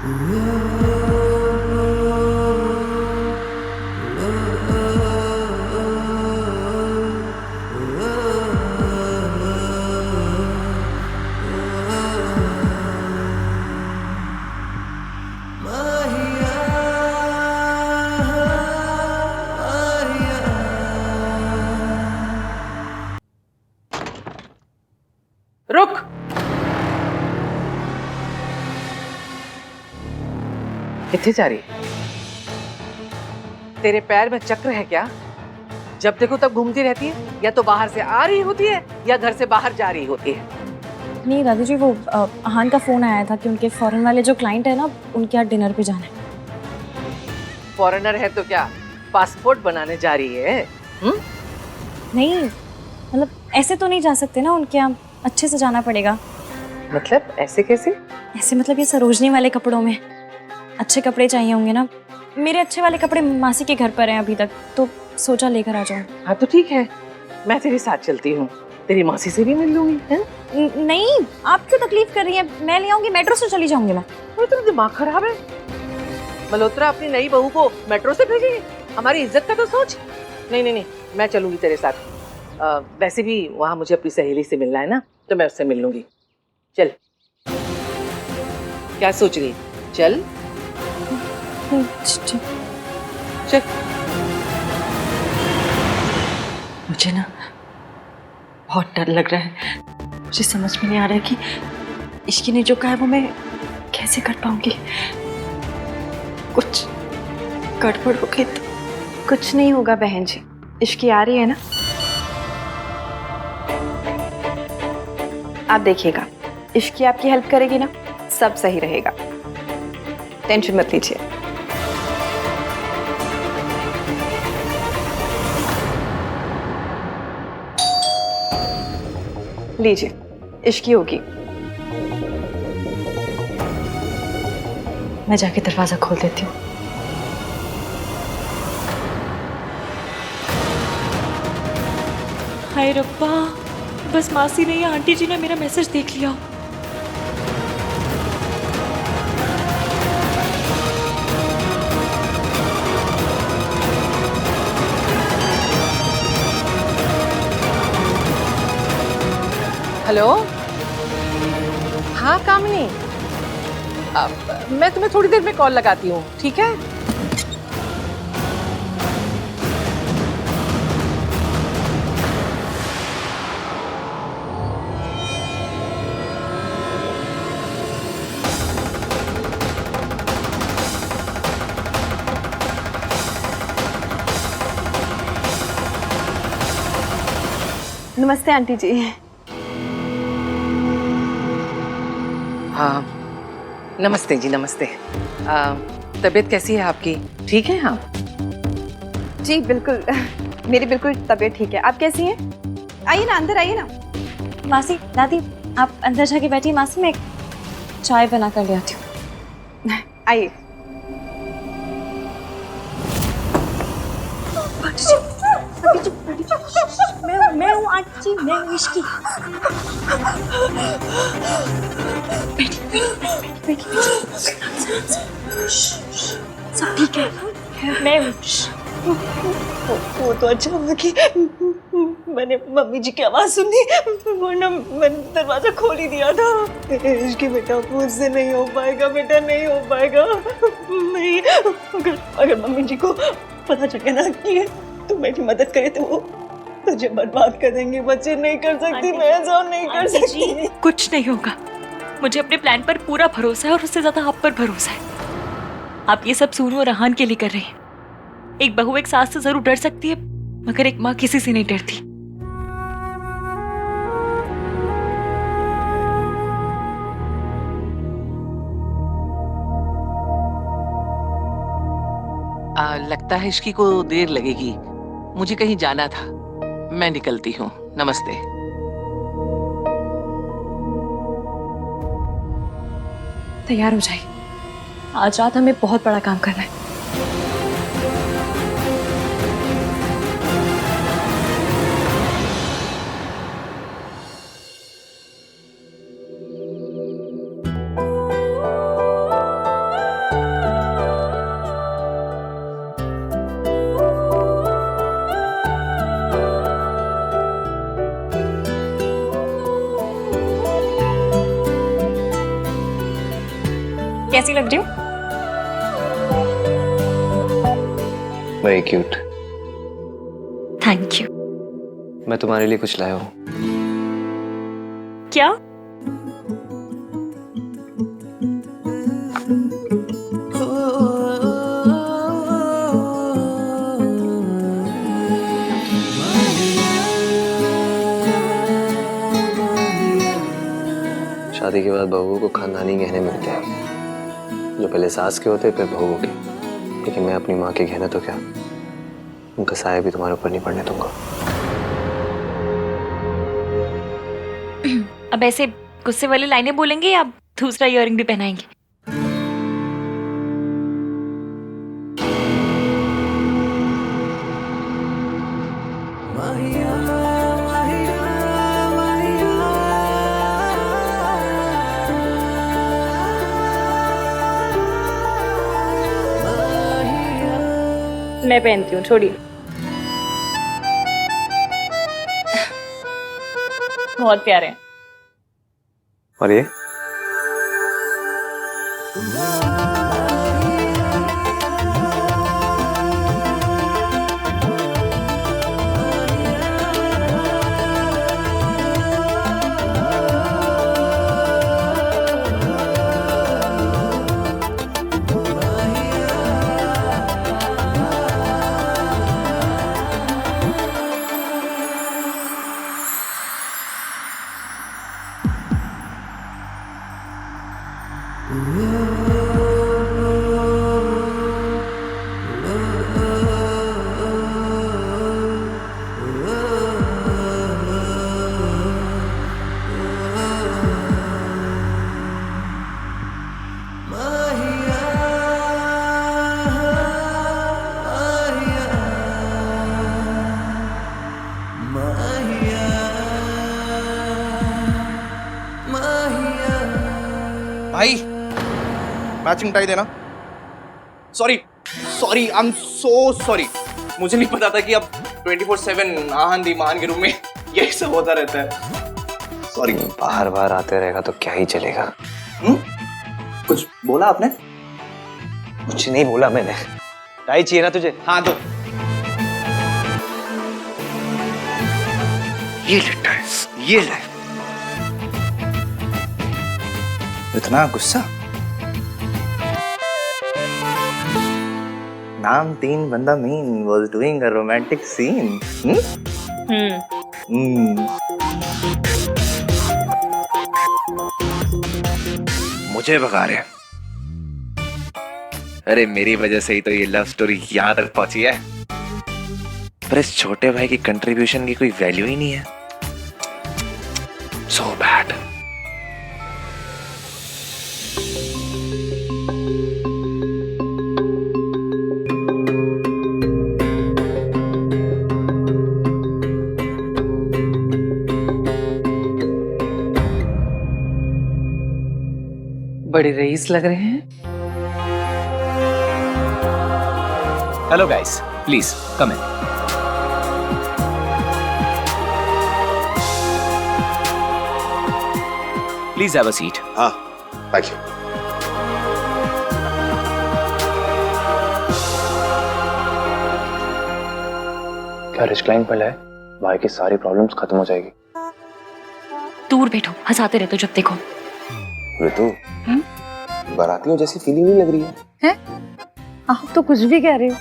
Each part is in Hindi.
रुक। किथे जा रही है? तेरे पैर में चक्र है क्या? जब देखो तब घूमती रहती है, या तो बाहर से आ रही होती है या घर से बाहर जा रही होती है। नहीं दादी जी, वो अहान का फोन आया था कि उनके फॉरेन वाले जो क्लाइंट है ना, उनके यहाँ डिनर पे जाना है। फॉरेनर है तो क्या पासपोर्ट बनाने जा रही है? नहीं मतलब ऐसे तो नहीं जा सकते ना, उनके यहाँ अच्छे से जाना पड़ेगा। मतलब ऐसे कैसे? ऐसे मतलब ये सरोजनी वाले कपड़ों में अच्छे कपड़े चाहिए होंगे ना। मेरे अच्छे वाले कपड़े मासी के घर पर हैं अभी तक, तो सोचा लेकर आ जाऊं। हाँ तो ठीक है, मैं तेरे साथ चलती हूँ, तेरी मासी से भी मिल लूंगी। है? नहीं, आप क्यों तकलीफ कर रही हैं? मैं ले आऊंगी, मेट्रो से चली जाऊंगी मैं। और तेरा दिमाग खराब है? मल्होत्रा अपनी नई बहू को मेट्रो से भेजेगी? हमारी इज्जत का तो सोच। नहीं नहीं नहीं, मैं चलूंगी तेरे साथ। वैसे भी वहां मुझे अपनी सहेली से मिलना है ना, तो मैं उससे मिल लूंगी। चल। क्या सोच रही? चल चल। मुझे ना बहुत डर लग रहा है। मुझे समझ में नहीं आ रहा है कि इश्की ने जो कहा है वो मैं कैसे कर पाऊंगी। कुछ गड़बड़ हो गई तो। कुछ नहीं होगा बहन जी, इश्की आ रही है ना, आप देखिएगा। इश्की आपकी हेल्प करेगी ना, सब सही रहेगा, टेंशन मत लीजिए। लीजिए, इश्की होगी। मैं जाके दरवाजा खोल देती हूँ। हाय रब्बा, बस मासी ने या आंटी जी ने मेरा मैसेज देख लिया। हेलो। हाँ कामिनी, मैं तुम्हें थोड़ी देर में कॉल लगाती हूँ, ठीक है? नमस्ते आंटी जी। हाँ नमस्ते जी, नमस्ते। तबीयत कैसी है आपकी? ठीक है? हाँ जी बिल्कुल, मेरी बिल्कुल तबीयत ठीक है। आप कैसी हैं? आइए ना, अंदर आइए ना। मासी, दादी आप अंदर जाके बैठिए, मासी मैं एक चाय बना कर ले आती हूँ। आइए। मैं हूँ आंटी, मैं हूँ इश्की। सब ठीक है, मैं हूँ। वो तो अच्छा हुआ कि मैंने मम्मी जी की आवाज सुनी, वरना मैंने दरवाजा खोल ही दिया था। इश्की बेटा, मुझसे नहीं हो पाएगा बेटा, नहीं हो पाएगा। नहीं, अगर मम्मी जी को पता चल गया ना कि तू मेरी मदद करे तो वो तुझे बर्बाद कर देंगे। बच्चे नहीं कर सकती, मैं ऐसा नहीं कर सकती। कुछ नहीं होगा, मुझे अपने प्लान पर पूरा भरोसा है और उससे ज्यादा आप पर भरोसा है। आप ये सब सूनू और रहान के लिए कर रही हैं। एक बहू एक सास से जरूर डर सकती है, मगर एक माँ किसी से नहीं डरती। लगता है इश्की को देर लगेगी, मुझे कहीं जाना था, मैं निकलती हूँ। नमस्ते। तैयार हो जाइए, आज रात हमें बहुत बड़ा काम करना है। कैसी लग रही हूँ? Very cute. Thank you. मैं तुम्हारे लिए कुछ लाया हूँ। क्या? शादी के बाद बहू को खानदानी गहने मिलते हैं, जो पहले सास के होते फिर बहू के। लेकिन मैं अपनी माँ के गहने तो क्या, उनका साया भी तुम्हारे ऊपर नहीं पड़ने दूंगा। अब ऐसे गुस्से वाली लाइनें बोलेंगे या दूसरा इयररिंग भी पहनाएंगे? मैं पहनती हूँ, छोड़िए। बहुत प्यारे हैं। और ये भाई मैचिंग टाई देना। Sorry sorry, I am so sorry. मुझे नहीं पता था कि अब 24/7 आहन दी मान के रूम में यही सब होता रहता है। सॉरी। बाहर बाहर आते रहेगा तो क्या ही चलेगा। कुछ बोला आपने? कुछ नहीं बोला मैंने। टाई चाहिए ना तुझे? हाँ तो ये ले टाई, ये ले। इतना गुस्सा? नाम 3 बंदा mean was doing a romantic scene. मुझे भगा रहे। अरे मेरी वजह से ही तो ये लव स्टोरी यहाँ तक पहुंची है। पर इस छोटे भाई की कंट्रीब्यूशन की कोई वैल्यू ही नहीं है। So bad. बड़े रईस लग रहे हैं। Hello guys, please come in. Please have a seat. हाँ, थैंक यू। क्या रिक्लाइन पर है? भाई की सारी प्रॉब्लम्स खत्म हो जाएगी। दूर बैठो, हंसाते रहते हो जब देखो। ऋतु, बारातियों जैसी फीलिंग नहीं लग रही है? आप तो कुछ भी कह रहे हो।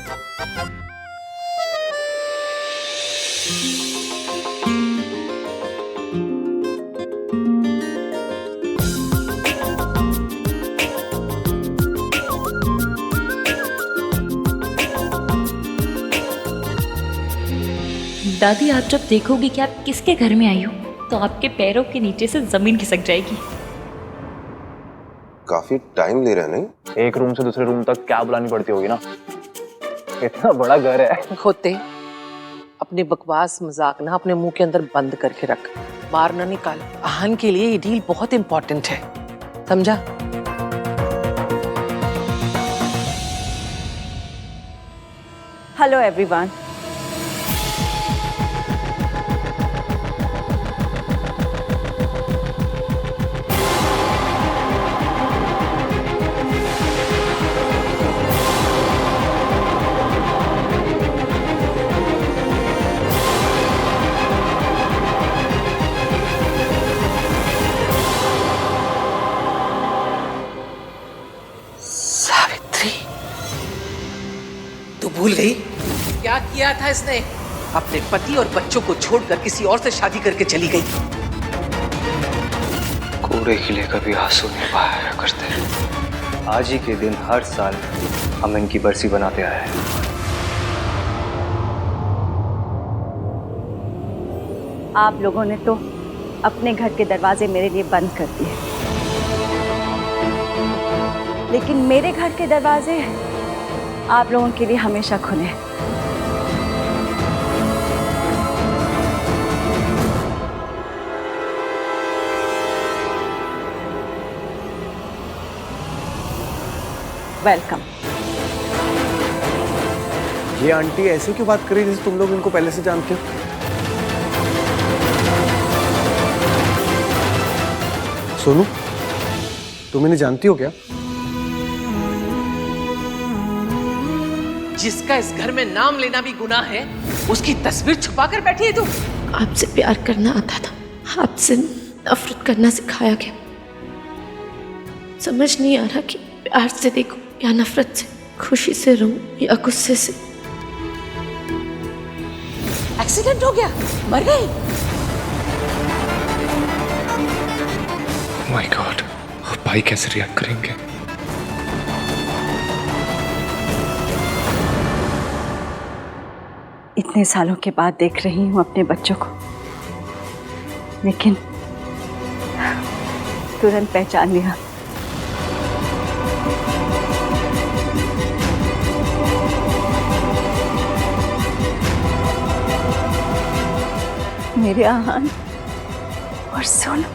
दादी, आप जब देखोगी कि आप किसके घर में आई हो तो आपके पैरों के नीचे से जमीन खिसक जाएगी। काफी टाइम ले रहे हैं नहीं? एक रूम से दूसरे रूम तक क्या बुलानी पड़ती होगी ना। इतना बड़ा घर है। होते अपने बकवास मजाक ना अपने मुंह के अंदर बंद करके रख, बाहर ना निकाल। आहन के लिए ये डील बहुत इंपॉर्टेंट है, समझा? Hello everyone. तू भूल गई क्या किया था इसने? अपने पति और बच्चों को छोड़कर किसी और से शादी करके चली गई। कूड़े के लिए कभी आंसू नहीं बहाया करते। आज ही के दिन हर साल हम इनकी बरसी बनाते आए हैं। आप लोगों ने तो अपने घर के दरवाजे मेरे लिए बंद कर दिए, लेकिन मेरे घर के दरवाजे आप लोगों के लिए हमेशा खुले हैं। वेलकम। ये आंटी ऐसे क्यों बात कर रही है जैसे तुम लोग इनको पहले से जानते हो? सोनू, तुम इन्हें जानती हो क्या? जिसका इस घर में नाम लेना भी गुनाह है, उसकी तस्वीर छुपा कर बैठी है तू। आपसे प्यार करना आता था, आपसे नफरत करना सिखाया गया। समझ नहीं आ रहा कि प्यार से देखूं या नफरत से, खुशी से रहूं या गुस्से से। एक्सीडेंट हो गया, मर गई। माय गॉड, अब भाई कैसे रिएक्ट करेंगे? इतने सालों के बाद देख रही हूँ अपने बच्चों को, लेकिन तुरंत पहचान लिया। मेरे आहान और सोनू।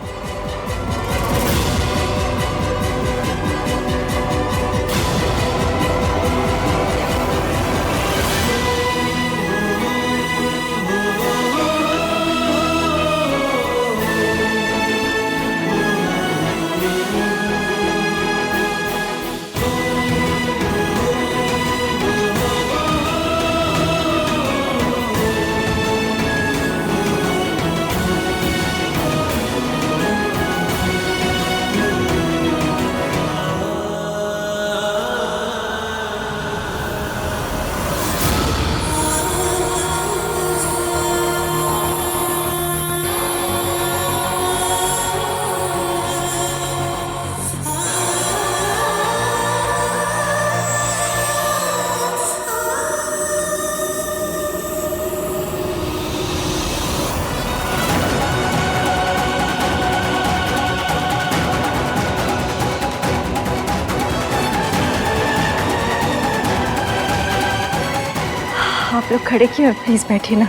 आप लोग खड़े क्यों हैं? प्लीज बैठिए ना।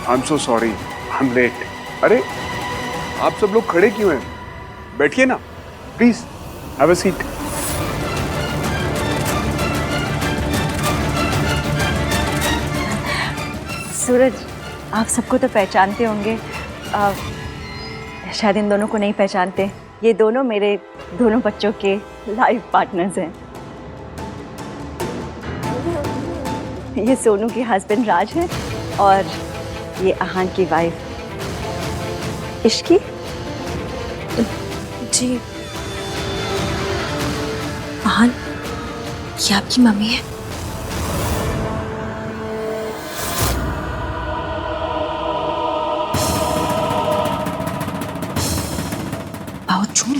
I am so sorry, I am late. अरे आप सब लोग खड़े क्यों हैं? बैठिए ना please, have a seat. Suraj, आप सबको तो पहचानते होंगे, शायद इन दोनों को नहीं पहचानते। ये दोनों मेरे दोनों बच्चों के लाइफ पार्टनर्स हैं। ये सोनू के हस्बैंड राज है और ये आहान की वाइफ इश्की। जी, आहान, ये आपकी मम्मी है? बहुत झूठ।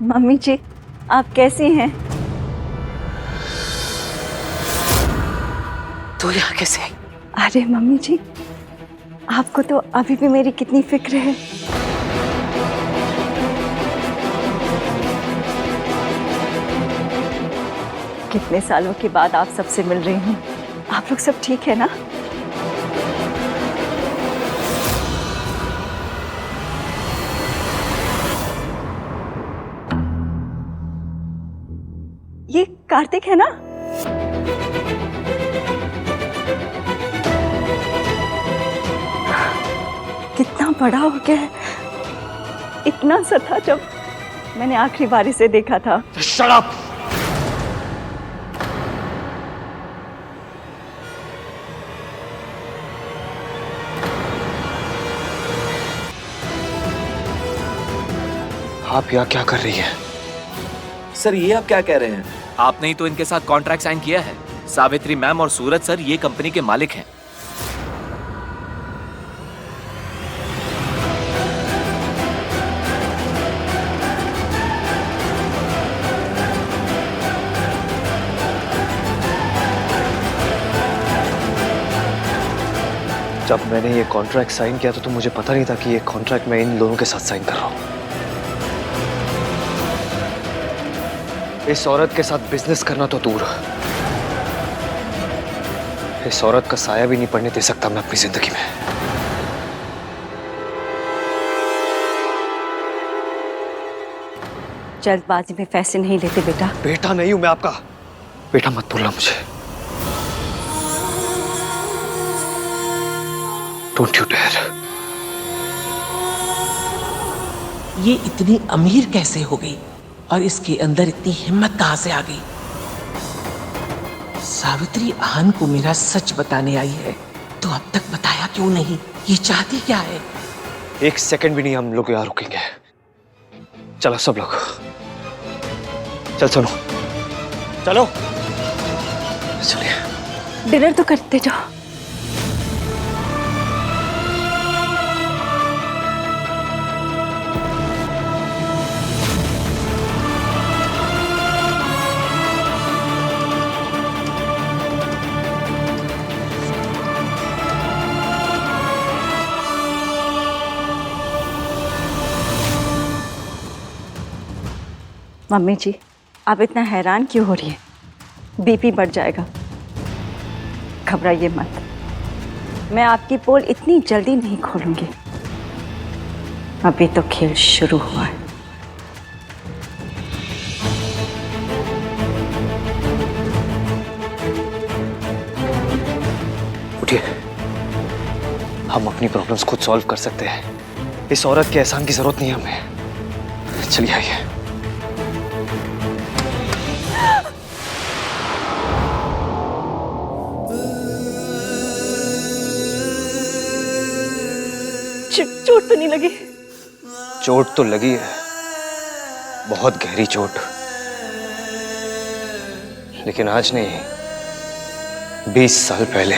मम्मी जी, आप कैसी हैं? तू यहाँ कैसे आई? अरे मम्मी जी, आपको तो अभी भी मेरी कितनी फिक्र है। कितने सालों के बाद आप सबसे मिल रही हूँ। आप लोग सब ठीक है ना? ये कार्तिक है ना? कितना बड़ा हो गया है, इतना सा था जब मैंने आखिरी बार इसे देखा था। Shut up! आप यहाँ क्या कर रही हैं? सर ये आप क्या कह रहे हैं? आपने ही तो इनके साथ कॉन्ट्रैक्ट साइन किया है। सावित्री मैम और सूरज सर ये कंपनी के मालिक हैं। जब मैंने ये कॉन्ट्रैक्ट साइन किया तो मुझे पता नहीं था कि ये कॉन्ट्रैक्ट मैं इन लोगों के साथ साइन कर रहा हूं। इस औरत के साथ बिजनेस करना तो दूर, इस औरत का साया भी नहीं पड़ने दे सकता मैं अपनी जिंदगी में। जल्दबाजी में फैसले नहीं लेते बेटा। बेटा नहीं हूं मैं आपका। बेटा मत बोलना मुझे। Don't you dare. ये इतनी अमीर कैसे हो गई और इसके अंदर इतनी हिम्मत कहां से आ गई? सावित्री आहन को मेरा सच बताने आई है तो अब तक बताया क्यों नहीं? ये चाहती क्या है? एक सेकंड भी नहीं हम लोग यहाँ रुकेंगे। चलो सब लोग, चल सुनो, चलो चलिए। डिनर तो करते जाओ। मम्मी जी, आप इतना हैरान क्यों हो रही है? बीपी बढ़ जाएगा। घबराइए मत, मैं आपकी पोल इतनी जल्दी नहीं खोलूंगी। अभी तो खेल शुरू हुआ है। उठिए, हम अपनी प्रॉब्लम्स खुद सॉल्व कर सकते हैं। इस औरत के एहसान की जरूरत नहीं है हमें। चलिए आइए। चोट तो नहीं लगी? चोट तो लगी है, बहुत गहरी चोट, लेकिन आज नहीं, 20 साल पहले।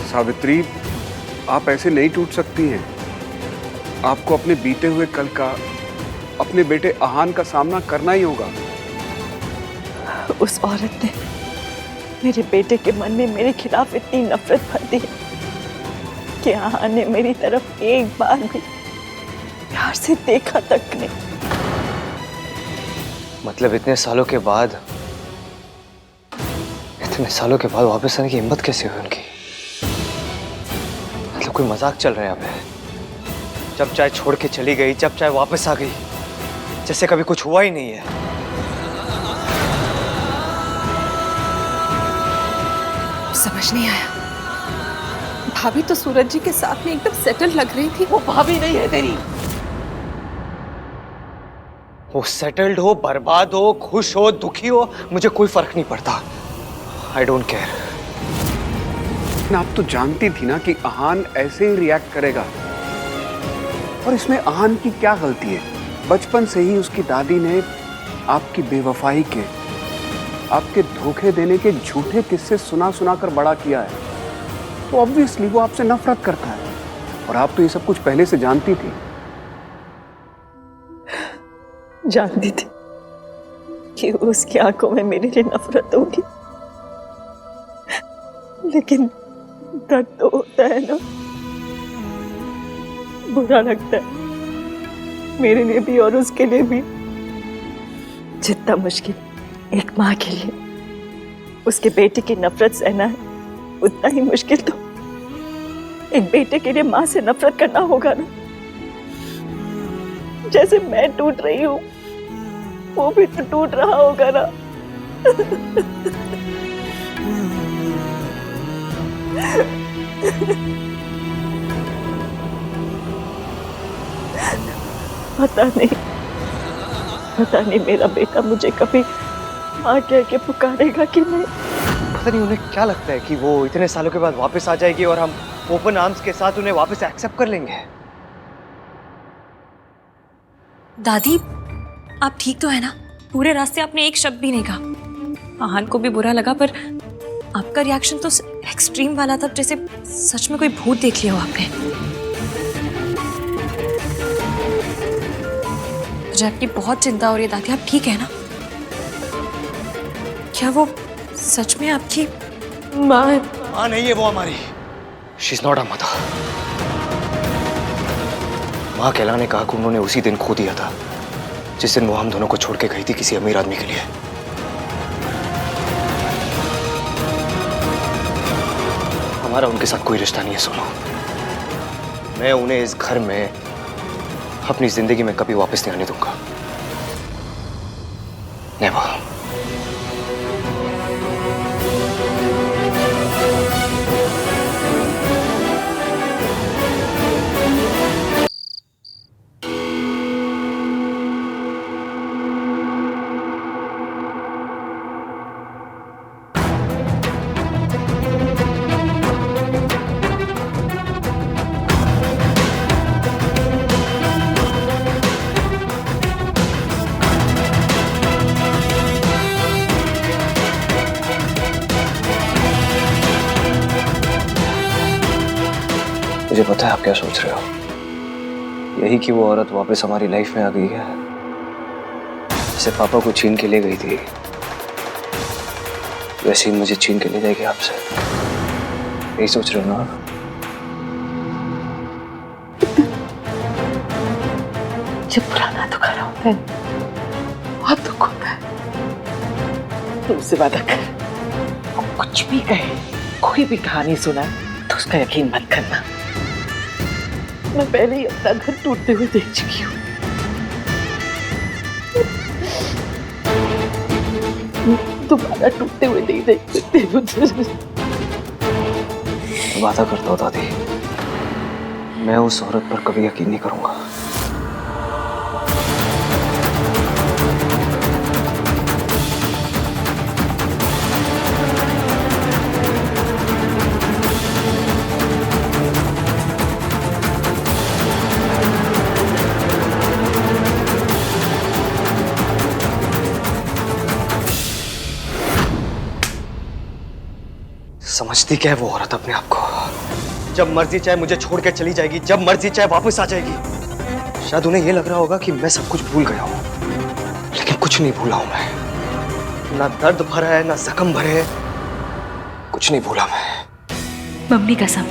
सावित्री, आप ऐसे नहीं टूट सकती हैं। आपको अपने बीते हुए कल का, अपने बेटे आहान का सामना करना ही होगा। उस औरत ने मेरे बेटे के मन में मेरे खिलाफ इतनी नफरत भर दी कि आहान ने मेरी तरफ एक बार भी प्यार से देखा तक नहीं। मतलब इतने सालों के बाद वापस आने की हिम्मत कैसे हुई उनकी? मतलब कोई मजाक चल रहा है यहाँ पे? जब चाहे छोड़ के चली गई, जब चाहे वापस आ गई, जैसे कभी कुछ हुआ ही नहीं है। समझ नहीं आया। भाभी तो सूरज जी के साथ में एकदम सेटल लग रही थी। वो भाभी नहीं है तेरी। वो सेटल्ड हो, बर्बाद हो, खुश हो, दुखी हो, मुझे कोई फर्क नहीं पड़ता। I don't care. आप तो जानती थी ना कि आहान ऐसे ही रिएक्ट करेगा, और इसमें आहान की क्या गलती है? बचपन से ही उसकी दादी ने आपकी बेवफाई के, आपके धोखे देने के झूठे किस्से सुना सुना कर बड़ा किया है। तो ऑब्वियसली वो आपसे नफरत करता है, और आप तो ये सब कुछ पहले से जानती थी। जानती थी कि उसकी आंखों में मेरे लिए नफरत होगी, लेकिन दर्द तो होता है ना, बुरा लगता है मेरे लिए भी और उसके लिए भी। जितना मुश्किल एक माँ के लिए उसके बेटे की नफरत सहना है, उतना ही मुश्किल तो एक बेटे के लिए माँ से नफरत करना होगा ना। जैसे मैं टूट रही हूँ, वो भी तो टूट रहा होगा ना। पता नहीं मेरा बेटा मुझे कभी आके आके पुकारेगा कि नहीं। पता नहीं उन्हें क्या लगता है कि वो इतने सालों के बाद वापस आ जाएगी और हम ओपन आर्म्स के साथ उन्हें वापस एक्सेप्ट कर लेंगे। दादी, आप ठीक तो है ना? पूरे रास्ते आपने एक शब्द भी नहीं कहा। आहान को भी बुरा लगा, पर आपका रिएक्शन तो एक्सट्रीम वाला था, जैसे सच में कोई भूत देख लिया हो आपने। मुझे आपकी बहुत चिंता हो रही है दादी, आप ठीक है ना? क्या वो सच में आपकी माँ है? माँ नहीं है वो हमारी। She's not our mother। माँ कहलाने का हक उन्होंने उसी दिन खो दिया था जिस दिन वो हम दोनों को छोड़ के गई थी किसी अमीर आदमी के लिए। हमारा उनके साथ कोई रिश्ता नहीं है सोनू। मैं उन्हें इस घर में अपनी जिंदगी में कभी वापस नहीं आने दूंगा। नेवर। मुझे पता है आप क्या सोच रहे हो। यही कि वो औरत वापस हमारी लाइफ में आ गई है, जैसे पापा को छीन के ले गई थी, वैसे ही मुझे छीन के ले जाएगी आपसे। यही सोच रहे हो ना? जब पुराना दोबारा होता है बहुत दुख होता है। तुम उससे वादा कर, वो कुछ भी कहे, कोई भी कहानी सुनाए तो उसका यकीन मत करना। मैं पहले ही अपना घर टूटते हुए देख चुकी हूँ। दोबारा टूटते हुए नहीं देख सकते मुझे। वादा करता हूँ दादी, मैं उस औरत पर कभी यकीन नहीं करूंगा। समझती क्या है वो औरत अपने आप को? जब मर्जी चाहे मुझे छोड़ के चली जाएगी, जब मर्जी चाहे वापस आ जाएगी। शायद उन्हें ये लग रहा होगा कि मैं सब कुछ भूल गया हूँ, लेकिन कुछ नहीं भूला हूं मैं। ना दर्द भरा है, ना जख्म भरे हैं, कुछ नहीं भूला मैं। मम्मी कसम,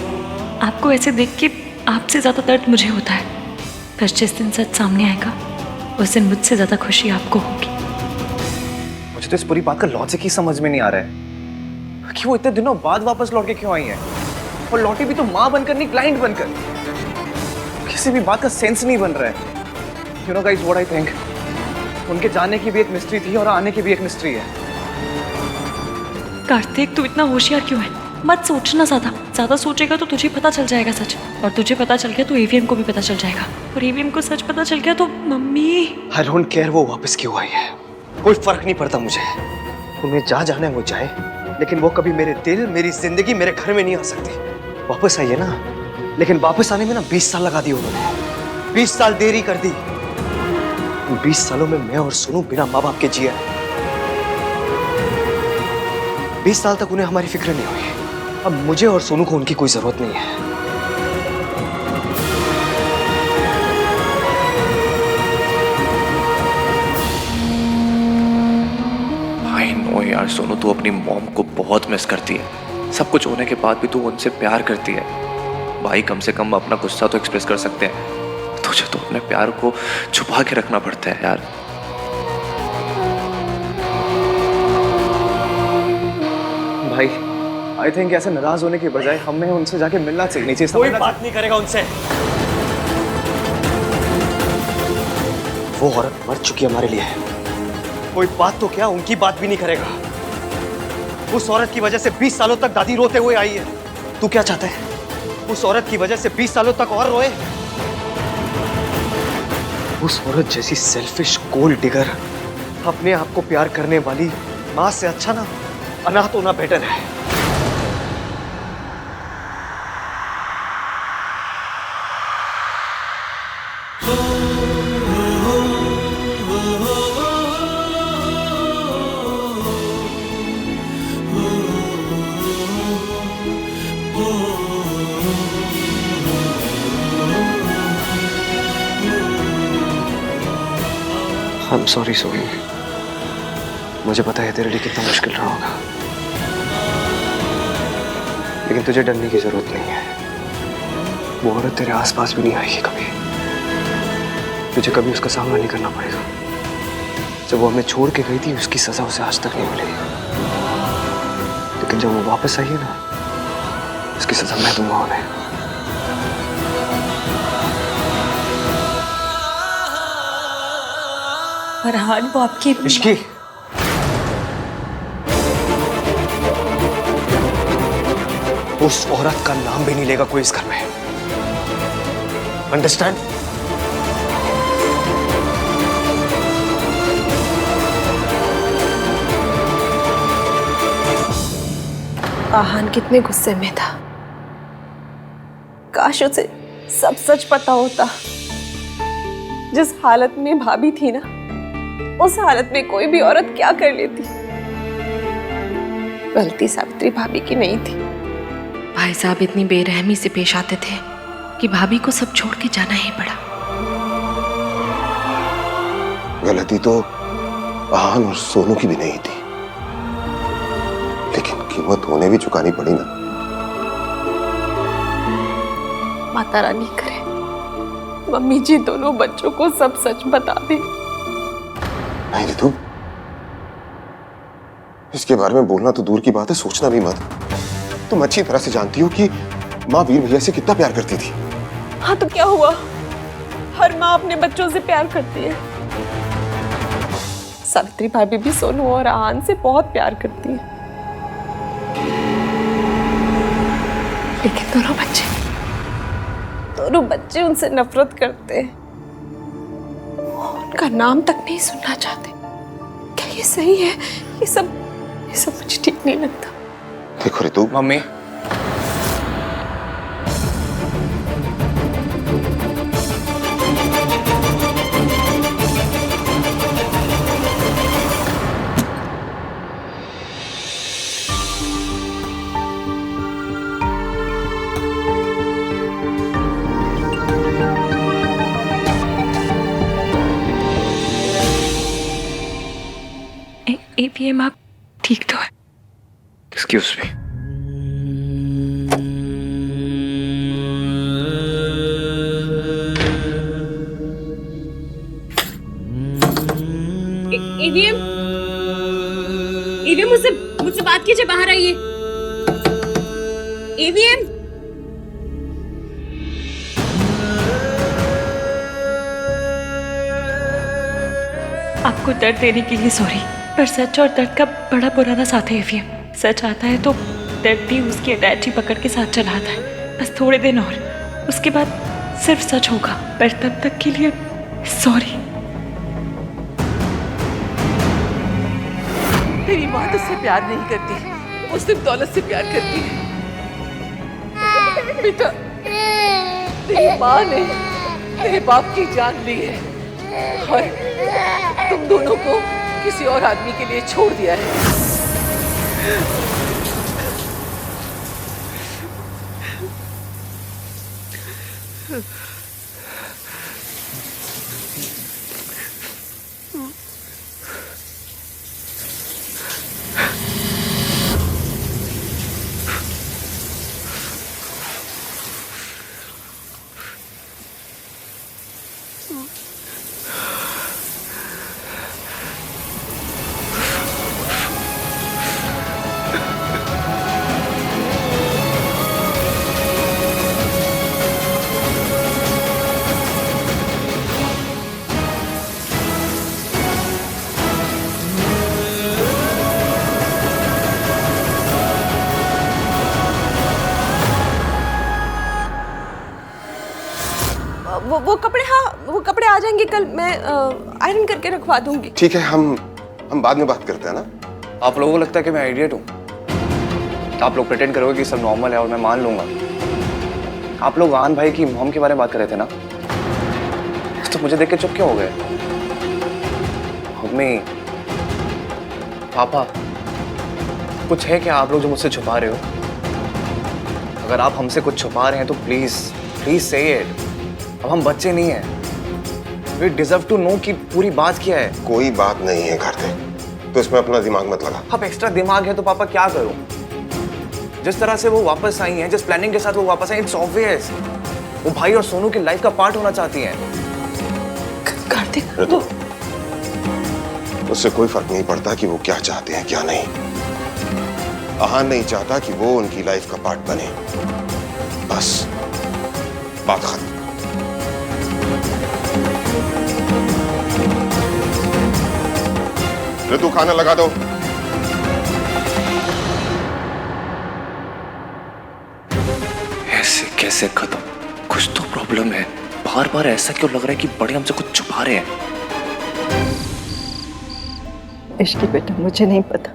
आपको ऐसे देख के आपसे ज्यादा दर्द मुझे होता है। पर जिस दिन सच सामने आएगा उस दिन मुझसे ज्यादा खुशी आपको होगी। मुझे तो इस पूरी बात का लॉजिक ही समझ में नहीं आ रहा है कि वो इतने दिनों बाद वापस लौट के क्यों आई है, और लौटी भी तो माँ बनकर नहीं, क्लाइंट बनकर। किसी भी बात का सेंस नहीं बन रहा है। You know guys what I think, उनके जाने की भी एक मिस्ट्री थी और आने की भी एक मिस्ट्री है। कार्तिक, तू इतना होशियार क्यों है? मत सोचना ज्यादा सोचेगा तो तुझे पता चल जाएगा सच, और तुझे पता चल गया तो एवीएम को भी पता चल जाएगा, और एवीएम को सच पता चल गया तो मम्मी। आई डोंट केयर वो वापस क्यों आई है, कोई फर्क नहीं पड़ता मुझे। उन्हें जहाँ जाना है वो जाए, लेकिन वो कभी मेरे दिल, मेरी जिंदगी, मेरे घर में नहीं आ सकती। वापस आई है ना, लेकिन वापस आने में ना 20 साल लगा दिए उन्होंने। 20 साल देरी कर दी। 20 सालों में मैं और सोनू बिना माँ बाप के जिया है। 20 साल तक उन्हें हमारी फिक्र नहीं हुई। अब मुझे और सोनू को उनकी कोई जरूरत नहीं है। आई नो यार सोनू, तू अपनी मॉम को बहुत मिस करती है। सब कुछ होने के बाद भी तू उनसे प्यार करती है। भाई कम से कम अपना गुस्सा तो एक्सप्रेस कर सकते हैं, तुझे तो अपने प्यार को छुपा के रखना पड़ता है यार। भाई आई थिंक ऐसे नाराज होने के बजाय हमें उनसे जाके मिलना चाहिए। कोई बात नहीं करेगा उनसे। वो औरत मर चुकी है हमारे लिए, कोई बात तो क्या उनकी बात भी नहीं करेगा। उस औरत की वजह से 20 सालों तक दादी रोते हुए आई है। तू क्या चाहता है? उस औरत की वजह से 20 सालों तक और रोए? उस औरत जैसी सेल्फिश गोल्ड डिगर अपने आप को प्यार करने वाली मां से अच्छा ना अनाथ होना बेटर है। I'm sorry सोनू, मुझे पता है तेरे लिए कितना मुश्किल रहा होगा, लेकिन तुझे डरने की जरूरत नहीं है। वो औरत तेरे आसपास भी नहीं आएगी कभी। तुझे कभी उसका सामना नहीं करना पड़ेगा। जब वो हमें छोड़ के गई थी उसकी सजा उसे आज तक नहीं मिली, लेकिन जब वो वापस आई है ना, उसकी सजा मैं दूंगा उन्हें। फरहान, वो आपकी इश्की, उस औरत का नाम भी नहीं लेगा कोई इस घर में। अंडरस्टैंड? आहान कितने गुस्से में था। काश उसे सब सच पता होता। जिस हालत में भाभी थी ना, उस हालत में कोई भी औरत क्या कर लेती। गलती सावित्री भाभी की नहीं थी। भाई साहब इतनी बेरहमी से पेश आते थे कि भाभी को सब छोड़ के जाना ही पड़ा। गलती तो आहान और सोनू की भी नहीं थी, लेकिन कीमत उन्हें भी चुकानी पड़ी ना। माता रानी करे मम्मी जी दोनों बच्चों को सब सच बता दे। नहीं रितु, इसके बारे में बोलना तो दूर की बात है, सोचना भी मत। तुम अच्छी तरह से जानती हो कि माँ वीर भैया से कितना प्यार करती थी। हाँ तो क्या हुआ, हर माँ अपने बच्चों से प्यार करती है। सावित्री भाभी भी सोनू और आहान से बहुत प्यार करती है, लेकिन दोनों बच्चे उनसे नफरत करते हैं। उनका नाम तक नहीं सुनना चाहते। क्या ये सही है? ये सब मुझे ठीक नहीं लगता। देखो रितु, मम्मी, एवीएम आप ठीक तो है? Excuse me. एवीएम मुझसे बात कीजिए, बाहर आइए। एवीएम, आपको दर्द देने के लिए सॉरी, पर सच और दर्द का बड़ा पुराना साथ है एवीएम। सच आता है तो दर्द भी उसकी अटैची पकड़ के साथ चला आता है। बस थोड़े दिन और, उसके बाद सिर्फ सच होगा, पर तब तक के लिए सॉरी। तेरी माँ तुझसे प्यार नहीं करती, वो सिर्फ दौलत से प्यार करती है। बेटा, तेरी माँ ने तेरे बाप की जान ली है और तुम दोनों को किसी और आदमी के लिए छोड़ दिया है। वो कपड़े आ जाएंगे कल, मैं आयरन करके रखवा दूंगी। ठीक है, हम बाद में बात करते हैं ना। आप लोगों को लगता है कि मैं आइडियट हूँ? आप लोग प्रिटेंड करोगे कि सब नॉर्मल है और मैं मान लूंगा। आप लोग आहान भाई की मॉम के बारे में बात कर रहे थे ना, तो मुझे देख के चुप क्यों हो गए? मम्मी, पापा, कुछ है क्या आप लोग जो मुझसे छुपा रहे हो? अगर आप हमसे कुछ छुपा रहे हैं तो प्लीज प्लीज से इट। अब हम बच्चे नहीं हैं। वी डिजर्व टू नो कि पूरी बात क्या है। कोई बात नहीं है कार्तिक, तो इसमें अपना दिमाग मत लगा। अब एक्स्ट्रा दिमाग है तो पापा क्या करूं? जिस तरह से वो वापस आई हैं, जिस प्लानिंग के साथ वो वापस आई, इट्स ऑब्वियस वो भाई और सोनू की लाइफ का पार्ट होना चाहती हैं। कार्तिक, ऋतु, उससे कोई फर्क नहीं पड़ता कि वो क्या चाहते हैं क्या नहीं। आहान नहीं चाहता कि वो उनकी लाइफ का पार्ट बने, बस बात खत्म। ऋतु, खाना लगा दो। ऐसे कैसे खत्म? कुछ तो प्रॉब्लम है। बार बार ऐसा क्यों लग रहा है कि बड़े हमसे कुछ छुपा रहे हैं? इश्की बेटा, मुझे नहीं पता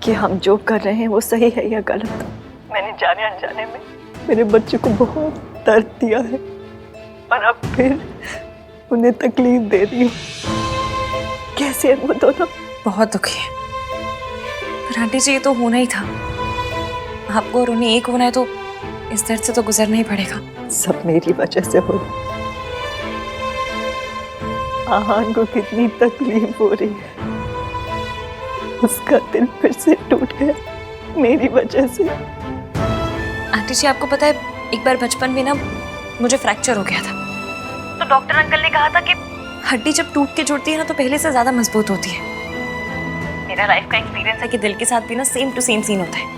कि हम जो कर रहे हैं वो सही है या गलत। मैंने जाने अनजाने में मेरे बच्चे को बहुत दर्द दिया है और अब फिर उन्हें तकलीफ दे रही हूँ। कैसे है वो दोनों? बहुत दुखी है, पर आंटी जी ये तो होना ही था। आपको और उन्हें एक होना है तो इस दर्द से तो गुजरना ही पड़ेगा। सब मेरी वजह से हो रहा। आहान को कितनी तकलीफ हो रही है, उसका दिल फिर से टूट गया मेरी वजह से। आंटी जी आपको पता है, एक बार बचपन में ना मुझे फ्रैक्चर हो गया था, तो डॉक्टर अंकल ने कहा था कि हड्डी जब टूट के जुड़ती है ना तो पहले से ज्यादा मजबूत होती है। मेरा लाइफ का एक्सपीरियंस है कि दिल के साथ भी ना सेम टू सेम सीन होता है।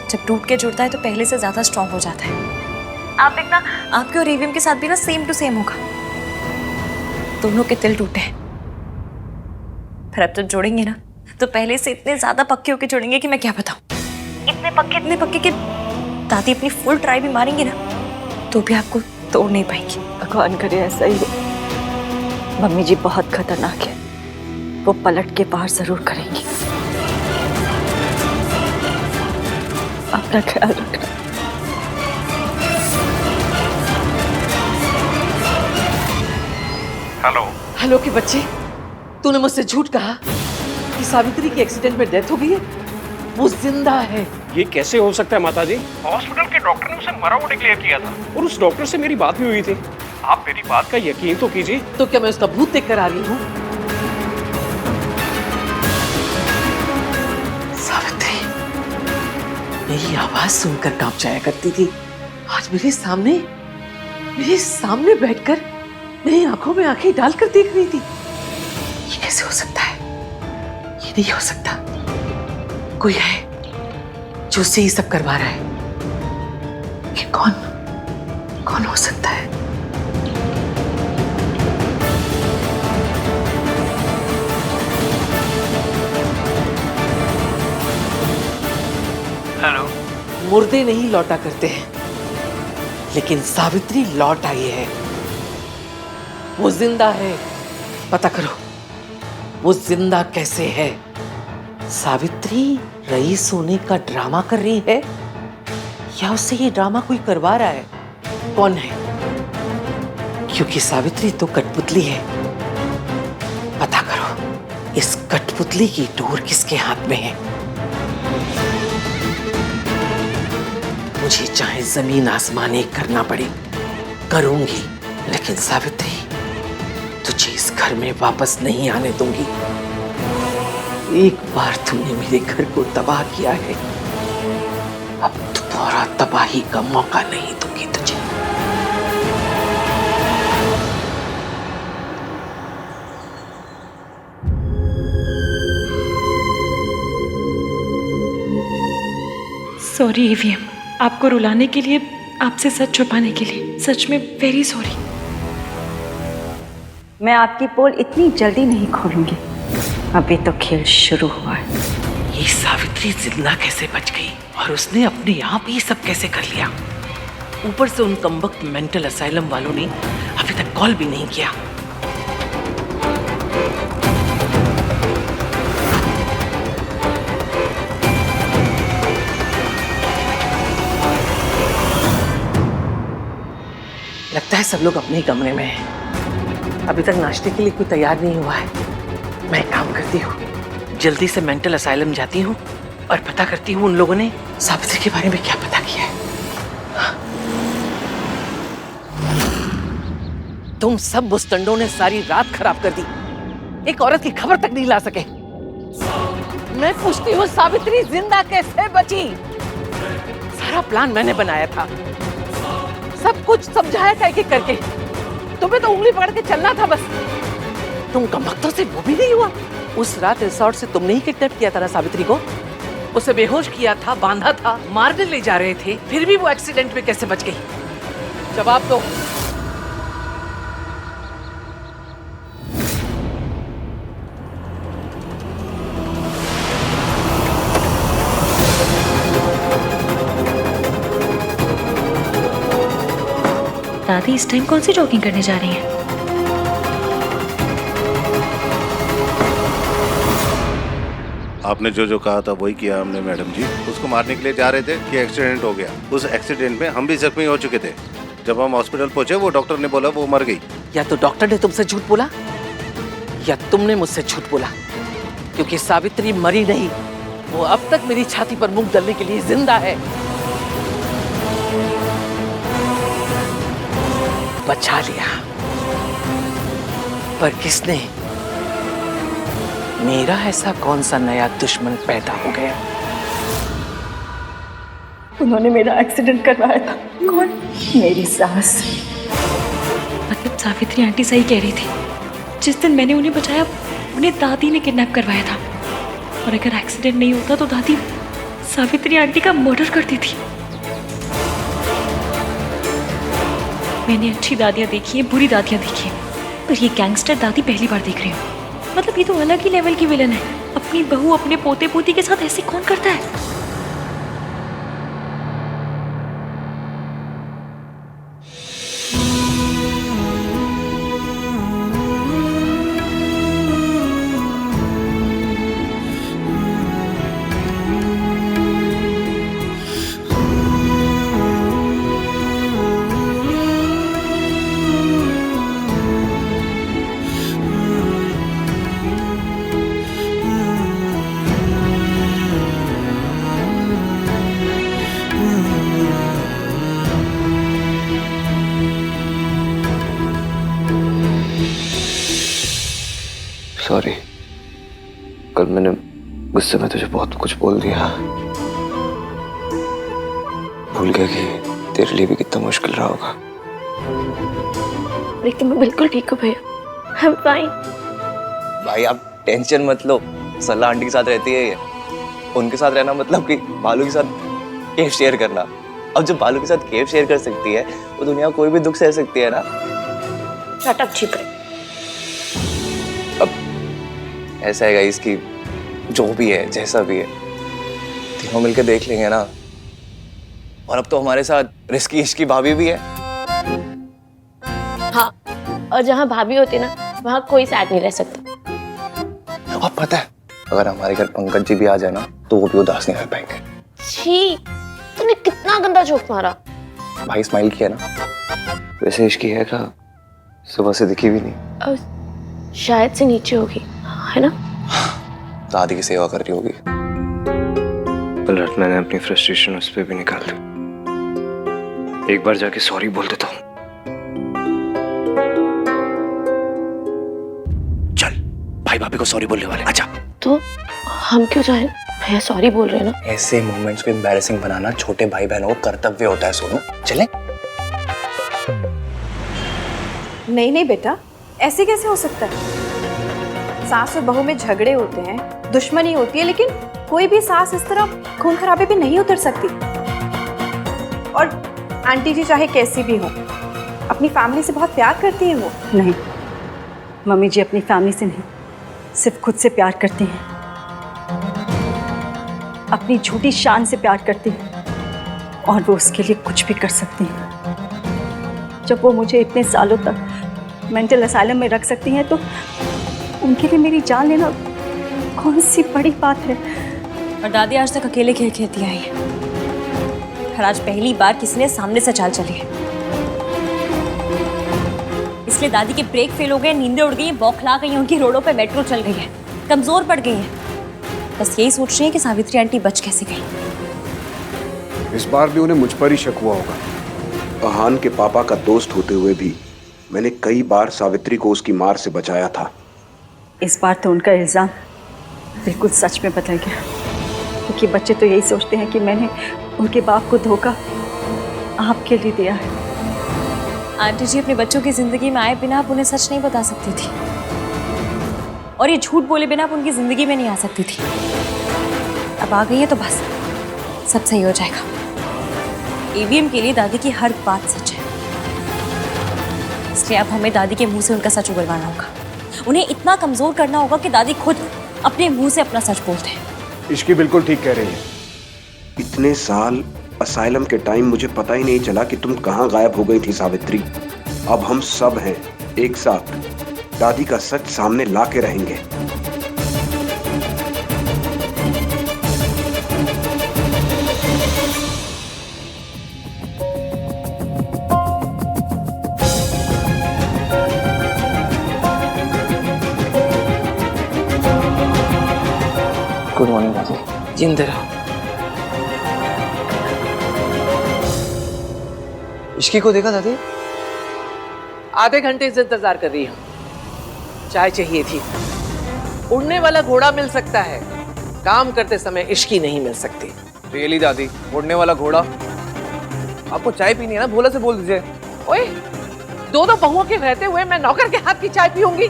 जब टूट के जुड़ता है तो पहले से ज्यादा स्ट्रॉन्ग हो जाता है। आप देखना, आपके और ईवीएम के साथ भी ना सेम टू सेम होगा। दोनों के दिल टूटे हैं, पर अब तो जोड़ेंगे ना तो पहले से इतने ज्यादा पक्के होके जुड़ेंगे कि मैं क्या बताऊं। इतने पक्के कि दादी अपनी फुल ट्राई भी मारेंगी ना तो भी आपको तोड़ नहीं पाएंगी। भगवान करे ऐसा ही हो। मम्मी जी बहुत खतरनाक है, वो पलट के पार जरूर करेंगी। अपना ख्याल रखना। हेलो के बच्चे, तूने मुझसे झूठ कहा कि सावित्री की एक्सीडेंट में डेथ हो गई है। वो जिंदा है। ये कैसे हो सकता है माता जी? हॉस्पिटल के डॉक्टर ने उसे मरा हुआ डिक्लेयर किया था और उस डॉक्टर से मेरी बात भी हुई थी। आप मेरी बात का यकीन तो कीजिए। तो क्या मैं उसका भूत देख कर आ रही हूँ? सावित्री मेरी आवाज सुनकर कांप जाया करती थी, आज मेरे सामने बैठकर मेरी आंखों में आंखें डालकर देख रही थी। ये कैसे हो सकता है? ये नहीं हो सकता। कोई है जो उससे ये सब करवा रहा है। ये कौन हो सकता है? हेलो। मुर्दे नहीं लौटा करते हैं, लेकिन सावित्री लौट आई है। वो जिंदा है। पता करो वो जिंदा कैसे है। सावित्री रईस होने का ड्रामा कर रही है या उससे ये ड्रामा कोई करवा रहा है? कौन है? क्योंकि सावित्री तो कठपुतली है। पता करो इस कठपुतली की डोर किसके हाथ में है। मुझे चाहे जमीन आसमान एक करना पड़े करूंगी, लेकिन सावित्री तुझे इस घर में वापस नहीं आने दूंगी। एक बार तूने मेरे घर को तबाह किया है, अब दोबारा तबाही का मौका नहीं दूंगी तुझे। सॉरी ईवीएम, आपको रुलाने के लिए, आपसे सच छुपाने के लिए, सच में वेरी सॉरी। मैं आपकी पोल इतनी जल्दी नहीं खोलूंगी, अभी तो खेल शुरू हुआ है। ये सावित्री जिंदा कैसे बच गई और उसने अपने आप ही सब कैसे कर लिया? ऊपर से उन कमबख्त मेंटल असाइलम वालों ने अभी तक कॉल भी नहीं किया। लगता है सब लोग अपने ही कमरे में हैं। अभी तक नाश्ते के लिए कोई तैयार नहीं हुआ है। मैं एक काम करती हूँ, जल्दी से मेंटल असाइलम जाती हूँ और पता करती हूँ उन लोगों ने सावित्री के बारे में क्या पता किया है। तुम सब मुस्तंडों ने सारी रात खराब कर दी, एक औरत की खबर तक नहीं ला सके। मैं पूछती हूँ सावित्री जिंदा कैसे बची? सारा प्लान मैंने बनाया था, सब कुछ समझाया था एक एक करके। तुम्हें तो उंगली पकड़ के चलना था बस। तुम कमबख्तों से वो भी नहीं हुआ। उस रात रिसोर्ट से तुमने ही किडनैप किया था ना सावित्री को? उसे बेहोश किया था, बांधा था, मारने ले जा रहे थे, फिर भी वो एक्सीडेंट में कैसे बच गई? जवाब दो। दादी इस टाइम कौन सी जॉगिंग करने जा रही हैं? आपने जो जो कहा था वही किया हमने मैडम जी। उसको मारने के लिए जा रहे थे कि एक्सीडेंट हो गया। उस एक्सीडेंट में हम भी जख्मी हो चुके थे। जब हम हॉस्पिटल पहुंचे वो डॉक्टर ने बोला वो मर गई। या तो डॉक्टर ने तुमसे झूठ बोला या तुमने मुझसे झूठ बोला, क्योंकि सावित्री मरी नहीं, वो अब तक मेरी छाती पर मुंह डालने के लिए जिंदा है। बचा लिया, पर किसने? मेरा ऐसा कौन सा नया दुश्मन पैदा हो गया? उन्होंने मेरा एक्सीडेंट करवाया था। कौन? मेरी सास। मतलब सावित्री आंटी सही कह रही थी, जिस दिन मैंने उन्हें बचाया उन्हें दादी ने किडनैप करवाया था। और अगर एक्सीडेंट नहीं होता तो दादी सावित्री आंटी का मर्डर करती थी। मैंने अच्छी दादियाँ देखी हैं, बुरी दादियाँ देखी हैं, पर ये गैंगस्टर दादी पहली बार देख रही हूँ। मतलब ये तो अलग ही लेवल की विलन है। अपनी बहू अपने पोते पोती के साथ ऐसे कौन करता है? सॉरी, कल मैंने गुस्से में तुझे बहुत कुछ बोल दिया। भूल गया कि तेरे लिए भी कितना मुश्किल रहा होगा। लेकिन मैं बिल्कुल ठीक हूँ भैया, आई एम फाइन। भाई आप टेंशन मत लो, सलाह आंटी के साथ रहती है ये। उनके साथ रहना मतलब कि बालू के साथ केव शेयर करना। अब जब बालू के साथ केव शेयर कर सकती है वो दुनिया कोई भी दुख सह सकती है ना। शट अप चुप रहे। ऐसा है गाइस कि जो भी है जैसा भी है तीनों मिलकर देख लेंगे ना। और अब तो हमारे साथ रिस्की इश्की भाभी भी है। हाँ, और जहाँ भाभी होती ना वहाँ कोई साथ नहीं रह सकता। और पता है अगर हमारे घर पंकज जी भी आ जाए ना तो वो भी उदास नहीं रह पाएंगे। छी, तूने कितना गंदा जोक मारा। भाई स्माइल किया ना। वैसे इश्की है का सुबह से दिखी भी नहीं। शायद से नीचे होगी, है ना? दादी की सेवा कर रही होगी। कल रात मैंने अपनी फ्रस्ट्रेशन उस पर भी निकाल दी। एक बार जाके सॉरी बोल देता हूँ। चल भाई भाभी को सॉरी बोलने वाले। अच्छा तो हम क्यों जाए? भैया सॉरी बोल रहे हैं ना। ऐसे मोमेंट्स को एम्बैरेसिंग बनाना छोटे भाई बहनों को कर्तव्य होता है। सोनू चले। नहीं नहीं बेटा, ऐसे कैसे हो सकता है? सास और बहू में झगड़े होते हैं, दुश्मनी होती है, लेकिन कोई भी सास इस तरह खून खराबे पे नहीं उतर सकती। और आंटी जी चाहे कैसी भी हो, अपनी फैमिली से बहुत प्यार करती हैं वो। नहीं, मम्मी जी अपनी फैमिली से नहीं, सिर्फ खुद से प्यार करती हैं। अपनी झूठी शान से प्यार करती हैं। और वो उसके लिए कुछ भी कर सकती हैं। जब वो मुझे इतने सालों तक मेंटल असाइलम में रख सकती हैं तो उनके लिए मेरी जान लेना कौन सी बड़ी बात है। और दादी आज तक अकेले खेल खेलती आई है, और आज पहली बार किसी ने सामने से चाल चली है। इसलिए दादी के ब्रेक फेल हो गए, नींदें उड़ गई हैं, बौखला गई हैं, उनकी रोडों पे मेट्रो चल गई है, कमजोर पड़ गई है। बस यही सोच रही है कि सावित्री आंटी बच कैसे गई। इस बार भी उन्हें मुझ पर ही शक हुआ होगा। अहान के पापा का दोस्त होते हुए भी मैंने कई बार सावित्री को उसकी मार से बचाया था। इस बार तो उनका इल्ज़ाम बिल्कुल सच में बदल गया, क्योंकि बच्चे तो यही सोचते हैं कि मैंने उनके बाप को धोखा आपके लिए दिया है। आंटी जी अपने बच्चों की जिंदगी में आए बिना आप उन्हें सच नहीं बता सकती थी, और ये झूठ बोले बिना आप उनकी जिंदगी में नहीं आ सकती थी। अब आ गई है तो बस सब सही हो जाएगा। ईवीएम के लिए दादी की हर बात सच है, इसलिए अब हमें दादी के मुंह से उनका सच उगलवाना होगा। उन्हें इतना कमजोर करना होगा कि दादी खुद अपने मुंह से अपना सच बोलते हैं। इश्की बिल्कुल ठीक कह रही है। इतने साल असाइलम के टाइम मुझे पता ही नहीं चला कि तुम कहाँ गायब हो गई थी सावित्री। अब हम सब हैं एक साथ, दादी का सच सामने ला के रहेंगे। गुड मॉर्निंग दादी। जिंदा रहो। इश्की को देखा दादी? आधे घंटे से इंतजार कर रही हूँ। चाय चाहिए थी। उड़ने वाला घोड़ा मिल सकता है, काम करते समय इश्की नहीं मिल सकती। रियली दादी, उड़ने वाला घोड़ा? आपको चाय पीनी है ना, भोला से बोल दीजिए। ओए, दो बहुओं के रहते हुए मैं नौकर के हाथ की चाय पीऊंगी?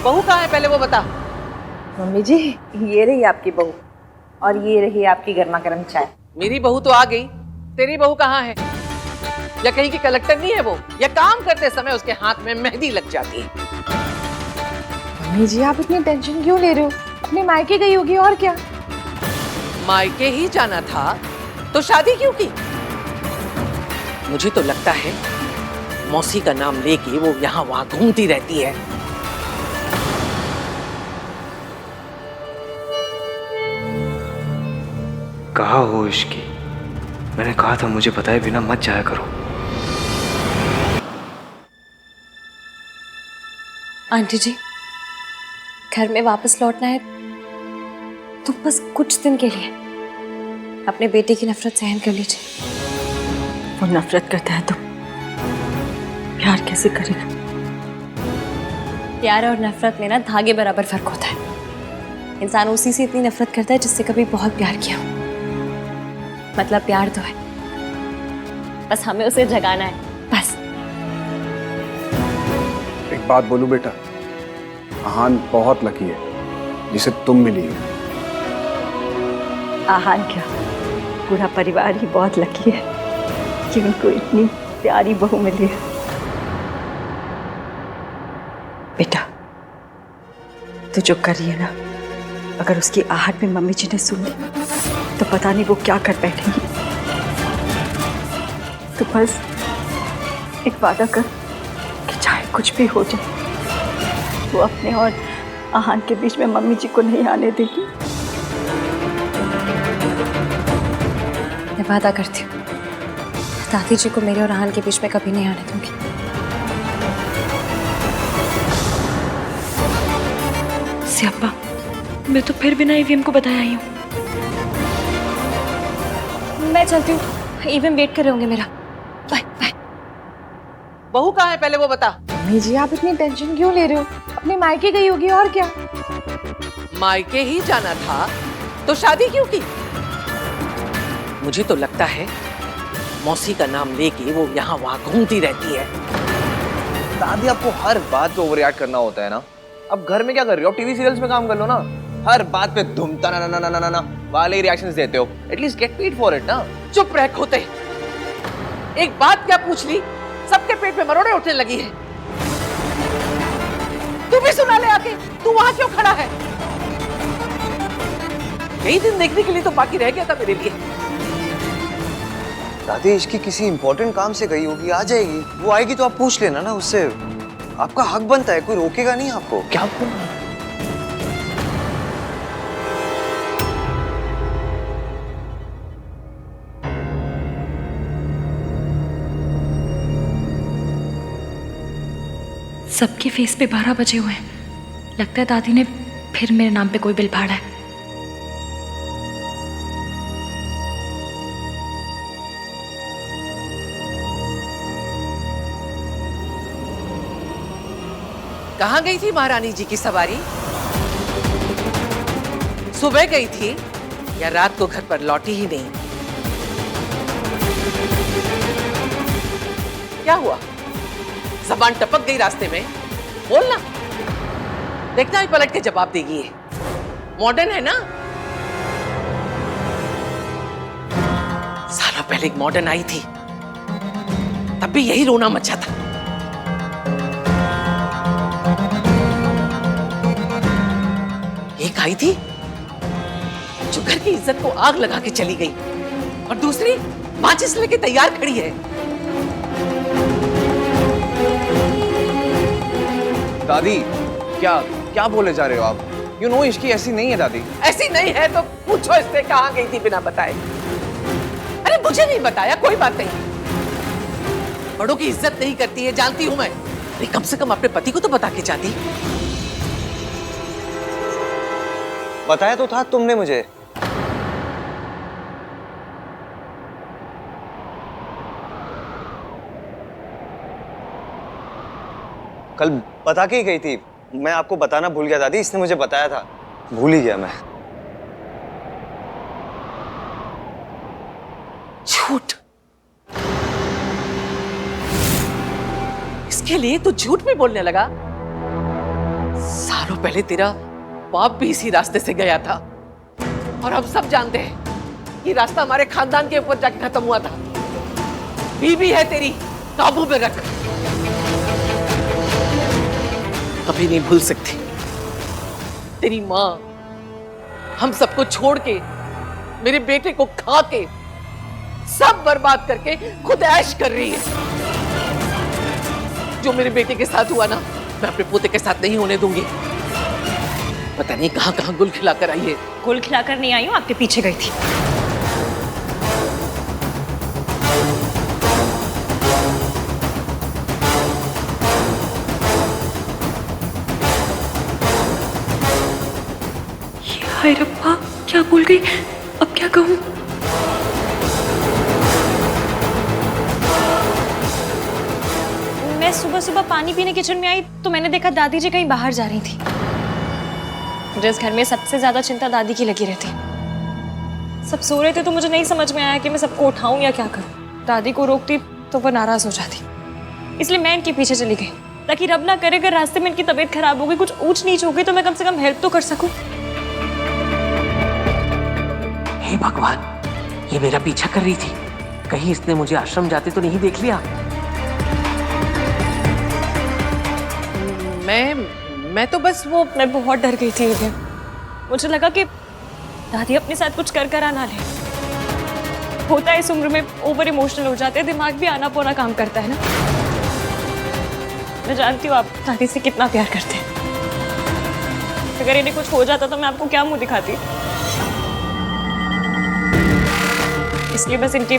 बहू कहाँ है पहले वो बता। मम्मी जी, ये रही आपकी बहू और ये रही आपकी गर्मा गर्म चाय। मेरी बहू तो आ गई, तेरी बहू कहाँ है? या कहीं की कलेक्टर नहीं है वो, या काम करते समय उसके हाथ में मेहंदी लग जाती है? मम्मी जी, आप इतनी टेंशन क्यों ले रहे हो? अपने मायके गई होगी और क्या। मायके ही जाना था तो शादी क्यों की? मुझे तो लगता है मौसी का नाम लेके वो यहाँ वहां घूमती रहती है। कहा हो इश्की, मैंने कहा था मुझे बताए बिना मत जाया करो। आंटी जी, घर में वापस लौटना है तो बस कुछ दिन के लिए अपने बेटे की नफरत सहन कर लीजिए। वो नफरत करता है तो प्यार कैसे करेगा? प्यार और नफरत में ना धागे बराबर फर्क होता है। इंसान उसी से इतनी नफरत करता है जिससे कभी बहुत प्यार किया हो। मतलब प्यार तो है, बस हमें उसे जगाना है, बस। एक बात बोलूं बेटा, आहान बहुत लकी है जिसे तुम मिली हो। आहान क्या, पूरा परिवार ही बहुत लकी है कि उनको इतनी प्यारी बहू मिली है। बेटा, तू जो कर रही है ना, अगर उसकी आहट में मम्मी जी ने सुन ली तो पता नहीं वो क्या कर बैठेंगी। तो बस एक वादा कर कि चाहे कुछ भी हो जाए, वो अपने और आहान के बीच में मम्मी जी को नहीं आने देगी। मैं वादा करती हूँ, दादी जी को मेरे और आहान के बीच में कभी नहीं आने दूंगी। सियाप्पा, मैं तो फिर बिना ईवीएम को बताया ही हूँ। मैं चलती हूँ, ईवीएम वेट कर रहे होंगे मेरा। Bye bye. बहू कहाँ है पहले वो बता। मम्मी जी, आप इतनी टेंशन क्यों ले रहे हो? अपने मायके गई होगी और क्या। मायके ही जाना था तो शादी क्यों की? मुझे तो लगता है मौसी का नाम लेके वो यहाँ वहां घूमती रहती है। दादी, आपको हर बात पे ओवररिएक्ट करना होता है ना। अब घर में क्या कर रही हो? टीवी सीरियल्स में काम कर लो ना। हर बात पे धुमता ना ना ना ना ना ना वाले रिएक्शंस देते हो। At least get paid for it ना। चुप रह खोते। एक बात क्या पूछ ली, सबके पेट में मरोड़े उठने लगी है। तू भी सुना ले आके, तू वहां क्यों खड़ा है? यही दिन देखने के लिए तो बाकी रह गया था मेरे लिए। दादी इसकी किसी इंपॉर्टेंट काम से गई होगी, आ जाएगी। वो आएगी तो आप पूछ लेना ना उससे, आपका हक बनता है, कोई रोकेगा नहीं आपको। क्या बोल रहा है? सबके फेस पे 12 बजे हुए हैं। लगता है दादी ने फिर मेरे नाम पे कोई बिल फाड़ा है। कहाँ गई थी महारानी जी की सवारी? सुबह गई थी या रात को घर पर लौटी ही नहीं? क्या हुआ? जबान टपक गई रास्ते में? बोलना, देखना ही पलट के जवाब देगी। ये मॉडर्न है ना? सालों पहले एक मॉडर्न आई थी, तब भी यही रोना मचा था। एक आई थी जो घर की इज्जत को आग लगा के चली गई, और दूसरी माचिस लेके तैयार खड़ी है। दादी क्या क्या बोले जा रहे हो आप? यू नो इसकी ऐसी नहीं है दादी। ऐसी नहीं है तो पूछो इससे कहाँ गई थी बिना बताए। अरे मुझे नहीं बताया, कोई बात नहीं। बड़ों की इज्जत नहीं करती है, जानती हूं मैं। अरे कम से कम अपने पति को तो बता के जाती। बताया तो था तुमने मुझे। कल बता के ही गई थी। मैं आपको बताना भूल गया दादी, इसने मुझे बताया था, भूल ही गया मैं। झूठ, इसके लिए तो झूठ भी बोलने लगा। सालों पहले तेरा बाप भी इसी रास्ते से गया था, और हम सब जानते हैं ये रास्ता हमारे खानदान के ऊपर जाके खत्म हुआ था। बीवी है तेरी, काबू में रख। कभी नहीं भूल सकती तेरी माँ हम सबको छोड़ के, मेरे बेटे को खा के, सब बर्बाद करके खुद ऐश कर रही है। जो मेरे बेटे के साथ हुआ ना, मैं अपने पोते के साथ नहीं होने दूंगी। पता नहीं कहां कहां गुल खिलाकर आई है। गुल खिलाकर नहीं आई हूँ, आपके पीछे गई थी। हाय रब्बा, क्या बोल गई? अब क्या कहूँ? मैं सुबह सुबह पानी पीने किचन में आई तो मैंने देखा दादी जी कहीं बाहर जा रही थी। जिस घर में सबसे ज्यादा चिंता दादी की लगी रहती। सब सो रहे थे तो मुझे नहीं समझ में आया कि मैं सबको उठाऊं या क्या करूं। दादी को रोकती तो वो नाराज हो जाती, इसलिए मैं इनके पीछे चली गई, ताकि रब ना करे अगर रास्ते में इनकी तबीयत खराब हो गई, कुछ ऊंच नीच हो गई, तो मैं कम से कम हेल्प तो कर सकूं। हे भगवान, ये मेरा पीछा कर रही थी, कहीं इसने मुझे आश्रम जाते तो नहीं देख लिया। मैं तो बस वो, मैं बहुत डर गई थी। मुझे लगा कि दादी अपने साथ कुछ कर आना ले। होता है इस उम्र में, ओवर इमोशनल हो जाते हैं, दिमाग भी आना पोना काम करता है ना। मैं जानती हूँ आप दादी से कितना प्यार करते हैं। अगर इन्हें कुछ हो जाता तो मैं आपको क्या मुंह दिखाती। इसलिए बस इनके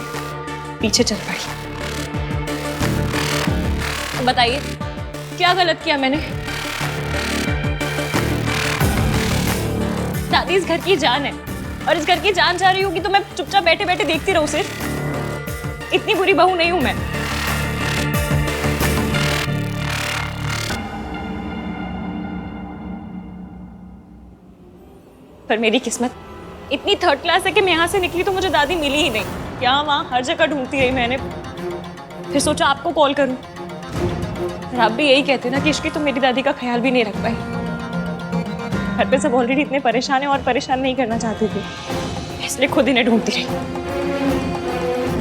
पीछे चल पड़ी। बताइए क्या गलत किया मैंने? दादी इस घर की जान है, और इस घर की जान जा रही होगी तो मैं चुपचाप बैठे बैठे देखती रहूं सिर्फ? इतनी बुरी बहू नहीं हूं मैं। पर मेरी किस्मत इतनी थर्ड क्लास है कि मैं यहाँ से निकली तो मुझे दादी मिली ही नहीं। क्या वहाँ हर जगह ढूंढती रही मैंने, फिर सोचा आपको कॉल करूं। और आप भी यही कहते ना कि इश्की तो मेरी दादी का ख्याल भी नहीं रख पाई। घर पे सब ऑलरेडी इतने परेशान हैं और परेशान नहीं करना चाहती थी, इसलिए खुद इन्हें ढूंढती रही।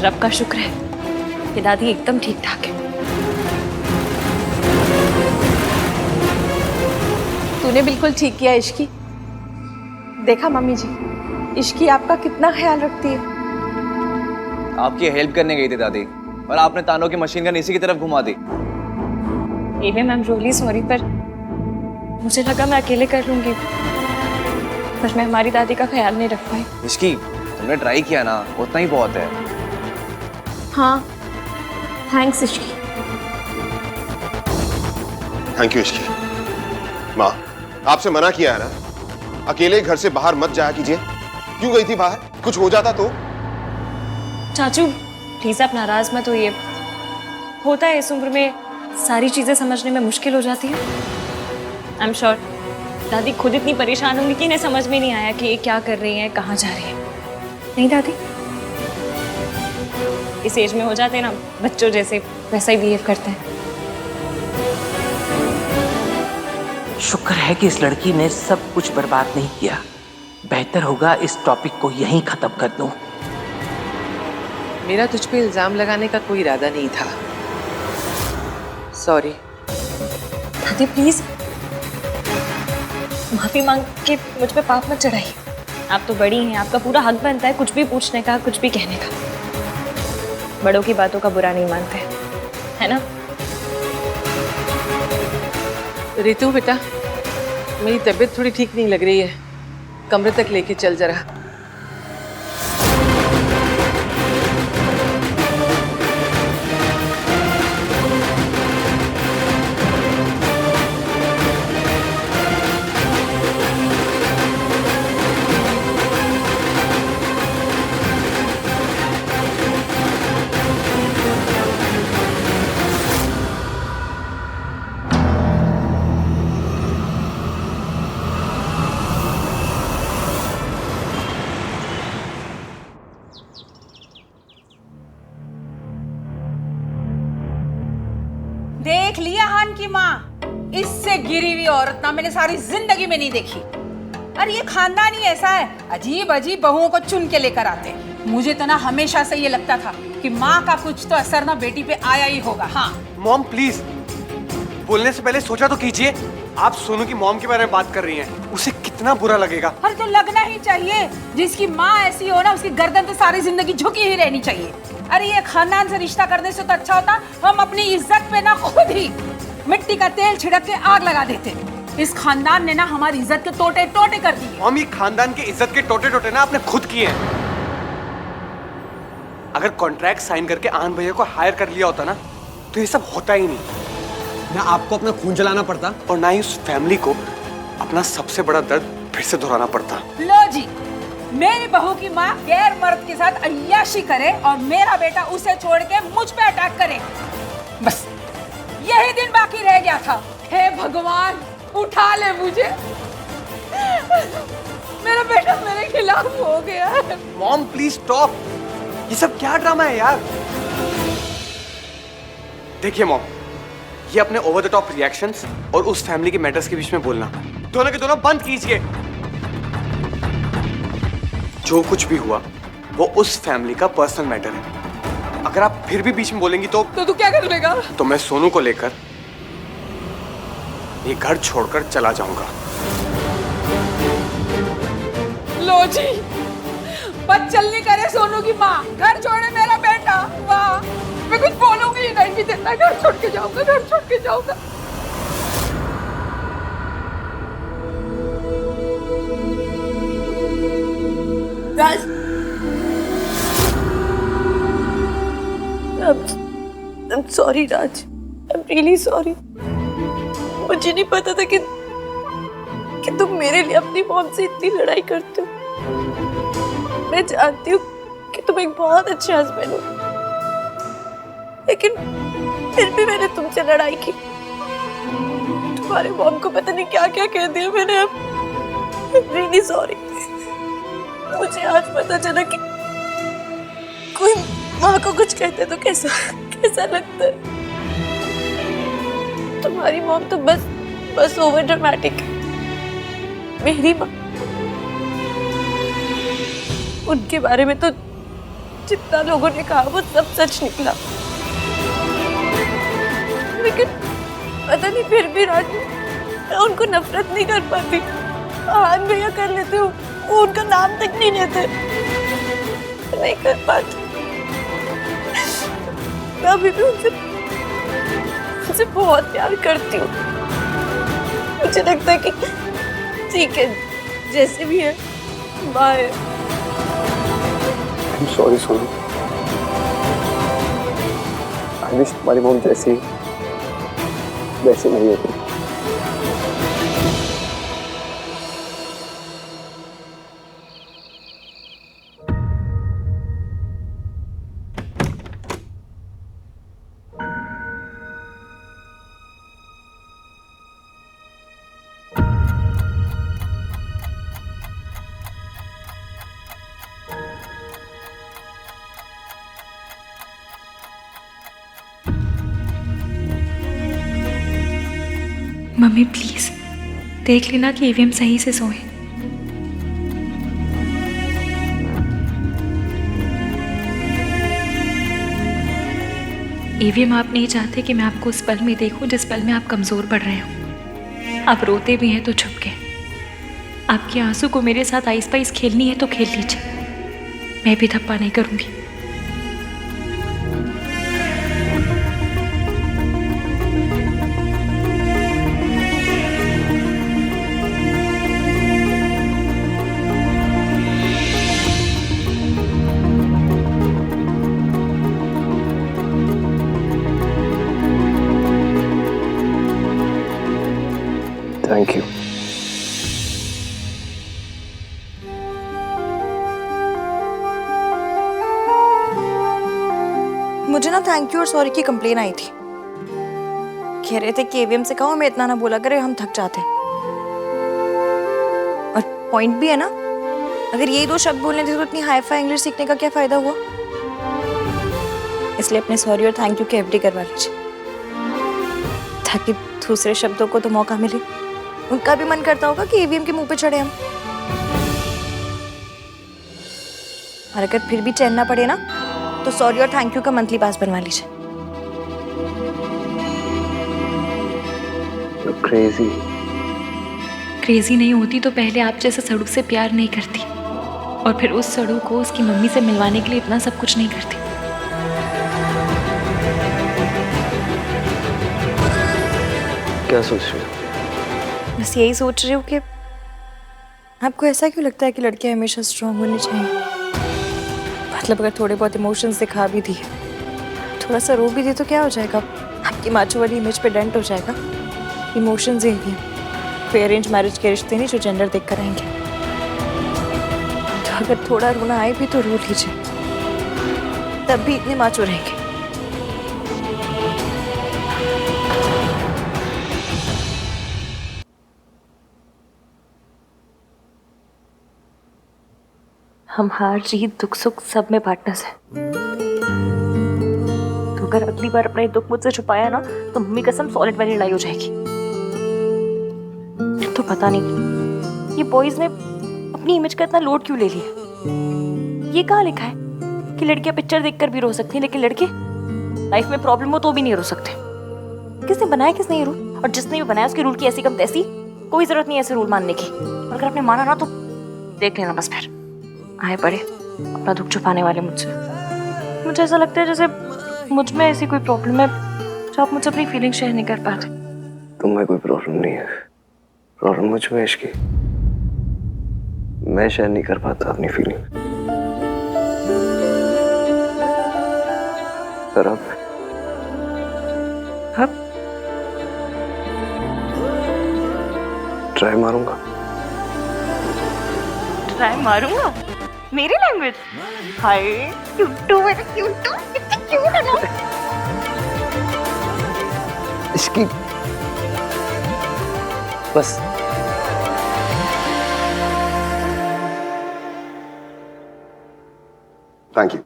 रब का शुक्र है कि दादी एकदम ठीक ठाक है। तूने बिल्कुल ठीक किया इश्की। देखा मम्मी जी, इश्की आपका कितना ख्याल रखती है। आपकी हेल्प करने गई थी दादी, और आपने तानों की मशीन गन इसी की तरफ घुमा दी। एवे मैम रियली सॉरी, पर मुझे लगा मैं अकेले कर लूंगी, पर मैं हमारी दादी का ख्याल नहीं रख पाई। इश्की, तुमने ट्राई किया ना, उतना ही बहुत है। हाँ thanks Ishki. Thank you Ishki. माँ, आपसे मना किया है ना, अकेले घर से बाहर मत जाया कीजिए। क्यों गई थी बाहर? कुछ हो जाता तो? चाचू प्लीज आप नाराज मत होइए, होता है इस उम्र में सारी चीजें समझने में मुश्किल हो जाती है। आई एम श्योर दादी खुद इतनी परेशान होंगी कि इन्हें समझ में नहीं आया कि ये क्या कर रही हैं, कहाँ जा रही हैं। नहीं दादी, इस एज में हो जाते हैं ना बच्चों जैसे, वैसा ही बिहेव करते हैं। शुक्र है कि इस लड़की ने सब कुछ बर्बाद नहीं किया। बेहतर होगा इस टॉपिक को यहीं खत्म कर दूं। मेरा तुझ पे इल्जाम लगाने का कोई इरादा नहीं था। सॉरी। दादी प्लीज माफी मांग के मुझ पे पाप मत चढ़ाइए। आप तो बड़ी हैं, आपका पूरा हक बनता है कुछ भी पूछने का, कुछ भी कहने का। बड़ों की बातों का बुरा नहीं मानते, है ना? रितु बेटा, मेरी तबीयत थोड़ी ठीक नहीं लग रही है, कमरे तक लेके चल जरा। देख लिया हान की माँ, इससे गिरी हुई औरत ना मैंने सारी जिंदगी में नहीं देखी। अरे ये खानदान ही ऐसा है, अजीब अजीब बहुओं को चुन के लेकर आते हैं। मुझे तो ना हमेशा से ये लगता था कि माँ का कुछ तो असर ना बेटी पे आया ही होगा। हाँ मॉम प्लीज, बोलने से पहले सोचा तो कीजिए। आप सोनू की मॉम के बारे में बात कर रही हैं, उसे कितना बुरा लगेगा। अरे तो लगना ही चाहिए, जिसकी माँ ऐसी हो ना उसकी गर्दन तो सारी जिंदगी झुकी ही रहनी चाहिए। अरे ये खानदान से रिश्ता करने से तो अच्छा होता हम अपनी इज्जत पे ना खुद ही मिट्टी का तेल छिड़क के आग लगा देते। इस खानदान ने ना हमारी इज्जत के टोटे टोटे कर दिए। मॉम ये खानदान के इज्जत के टोटे टोटे ना आपने खुद किए हैं। अगर कॉन्ट्रैक्ट साइन करके आनंद भैया को हायर कर लिया होता ना तो ये सब होता ही नहीं। ना आपको अपना खून जलाना पड़ता और ना ही उस फैमिली को अपना सबसे बड़ा दर्द फिर से दोहराना पड़ता। लो जी, मेरी बहू की माँ गैर मर्द के साथ अय्याशी करे और मेरा बेटा उसे छोड़ के मुझ पे अटैक करे, बस यही दिन बाकी रह गया था। हे भगवान उठा ले मुझे, मेरा बेटा मेरे खिलाफ हो गया है। मॉम प्लीज स्टॉप, ये सब क्या ड्रामा है यार। देखिए मॉम, ये अपने ओवर द टॉप रिएक्शंस और उस फैमिली के मैटर्स के बीच में बोलना दोनों के दोनों बंद कीजिए। जो कुछ भी हुआ वो उस फैमिली का पर्सनल मैटर है। अगर आप फिर भी बीच में बोलेंगी तो तू क्या कर लेगा? तो मैं सोनू को लेकर ये घर छोड़कर चला जाऊंगा। लो जी, बदचलनी करे सोनू की माँ, घर छोड़े मेरा बेटा। वाह, मैं कुछ बोलूंगी नहीं भी देता, घर छोड़ के जाऊंगा, घर छोड़ के जाऊंगा। राज, I'm sorry Raj, I'm really sorry। मुझे नहीं पता था कि तुम मेरे लिए अपनी मॉम से इतनी लड़ाई करते हो। मैं जानती हूँ कि तुम एक बहुत अच्छे हस्बैंड हो, लेकिन फिर भी मैंने तुमसे लड़ाई की। तुम्हारे मॉम को पता नहीं क्या क्या कह दिया मैंने। अब रियली सॉरी। मुझे आज पता चला कि कोई माँ को कुछ कहते तो कैसा लगता है। तुम्हारी मॉम तो बस ओवर ड्रामेटिक है। मेरी माँ, उनके बारे में तो जितना लोगों ने कहा वो सब सच निकला, लेकिन पता नहीं फिर भी राज मैं उनको नफरत नहीं कर पाती। आन भैया कर लेते हो, वो उनका नाम तक नहीं लेते, नहीं कर पाती। मैं अभी भी उनसे बहुत प्यार करती हूँ। मुझे लगता है कि ठीक है, जैसे भी है, bye. I'm sorry Sonu. I wish तुम्हारी मॉम जैसी वैसे नहीं होती। मम्मी प्लीज देख लेना कि ईवीएम सही से सोए। ईवीएम आप नहीं चाहते कि मैं आपको उस पल में देखूं जिस पल में आप कमजोर पड़ रहे हो। आप रोते भी हैं तो छुप के। आपके आंसू को मेरे साथ आइस पाइस खेलनी है तो खेल लीजिए, मैं भी धप्पा नहीं करूंगी। Thank you. मुझे ना थैंक यू और सॉरी की कंप्लेन आई थी। कह रहे थे कि एवीएम से कहो हमें इतना ना बोला करे, हम थक जाते। और पॉइंट भी है ना, अगर यही 2 शब्द बोलने थे तो इतनी हाई फाई इंग्लिश सीखने का क्या फायदा हुआ। इसलिए अपने सॉरी और थैंक यू के एफडी करवा लीजिए, ताकि दूसरे शब्दों को तो मौका मिले। उनका भी मन करता होगा कि ईवीएम के मुंह पे चढ़े हम। और अगर फिर भी चैन ना पड़े ना, तो सॉरी और थैंक यू का मंथली पास बनवा लीजिए। क्रेजी क्रेजी नहीं होती तो पहले आप जैसे सड़ू से प्यार नहीं करती, और फिर उस सड़ू को उसकी मम्मी से मिलवाने के लिए इतना सब कुछ नहीं करती। क्या सोच रही हो? बस यही सोच रही हूँ कि आपको ऐसा क्यों लगता है कि लड़कियां हमेशा स्ट्रांग होनी चाहिए। मतलब अगर थोड़े बहुत इमोशंस दिखा भी दिए, थोड़ा सा रो भी दिए तो क्या हो जाएगा, आपकी माचो वाली इमेज पे डेंट हो जाएगा। इमोशंस यही हैं, कोई अरेंज मैरिज के रिश्ते नहीं जो जेंडर देख कर आएंगे। तो अगर थोड़ा रोना आए भी तो रो लीजिए, तब भी इतने माचो रहेंगे। हम हार जीत दुख सुख सब में पार्टनर्स हैं। तो अगर अगली बार अपना दुख मुझसे छुपाया ना, तो मम्मी कसम सॉलिड वाली लड़ाई हो जाएगी। तो पता नहीं ये बॉयज ने अपनी इमेज का इतना लोड क्यों ले लिया। ये कहाँ लिखा है कि लड़कियां पिक्चर देखकर भी रो सकती हैं, लेकिन लड़के लाइफ में प्रॉब्लम हो तो भी नहीं रो सकते। किसने बनाया, किसने ये रूल? और जिसने भी बनाया उसके रूल की ऐसी कम तैसी, कोई जरूरत नहीं है ऐसे रूल मानने की। और अगर आपने माना ना तो देख लेना बस, फिर आए पड़े अपना दुख छुपाने वाले मुझसे। मुझे ऐसा लगता है जैसे मुझ में ऐसी कोई प्रॉब्लम है जो आप मुझसे अपनी फीलिंग शेयर नहीं कर पाते। तुम्हें कोई प्रॉब्लम नहीं है, प्रॉब्लम मुझ में इश्क की। मैं शेयर नहीं कर पाता अपनी फीलिंग। पर अब ट्राई मारूंगा। ट्राई मारूंगा? मेरी लैंग्वेज? हाय क्यूटू, मेरा क्यूटू, कितना क्यूट है ना। इसकी बस थैंक यू।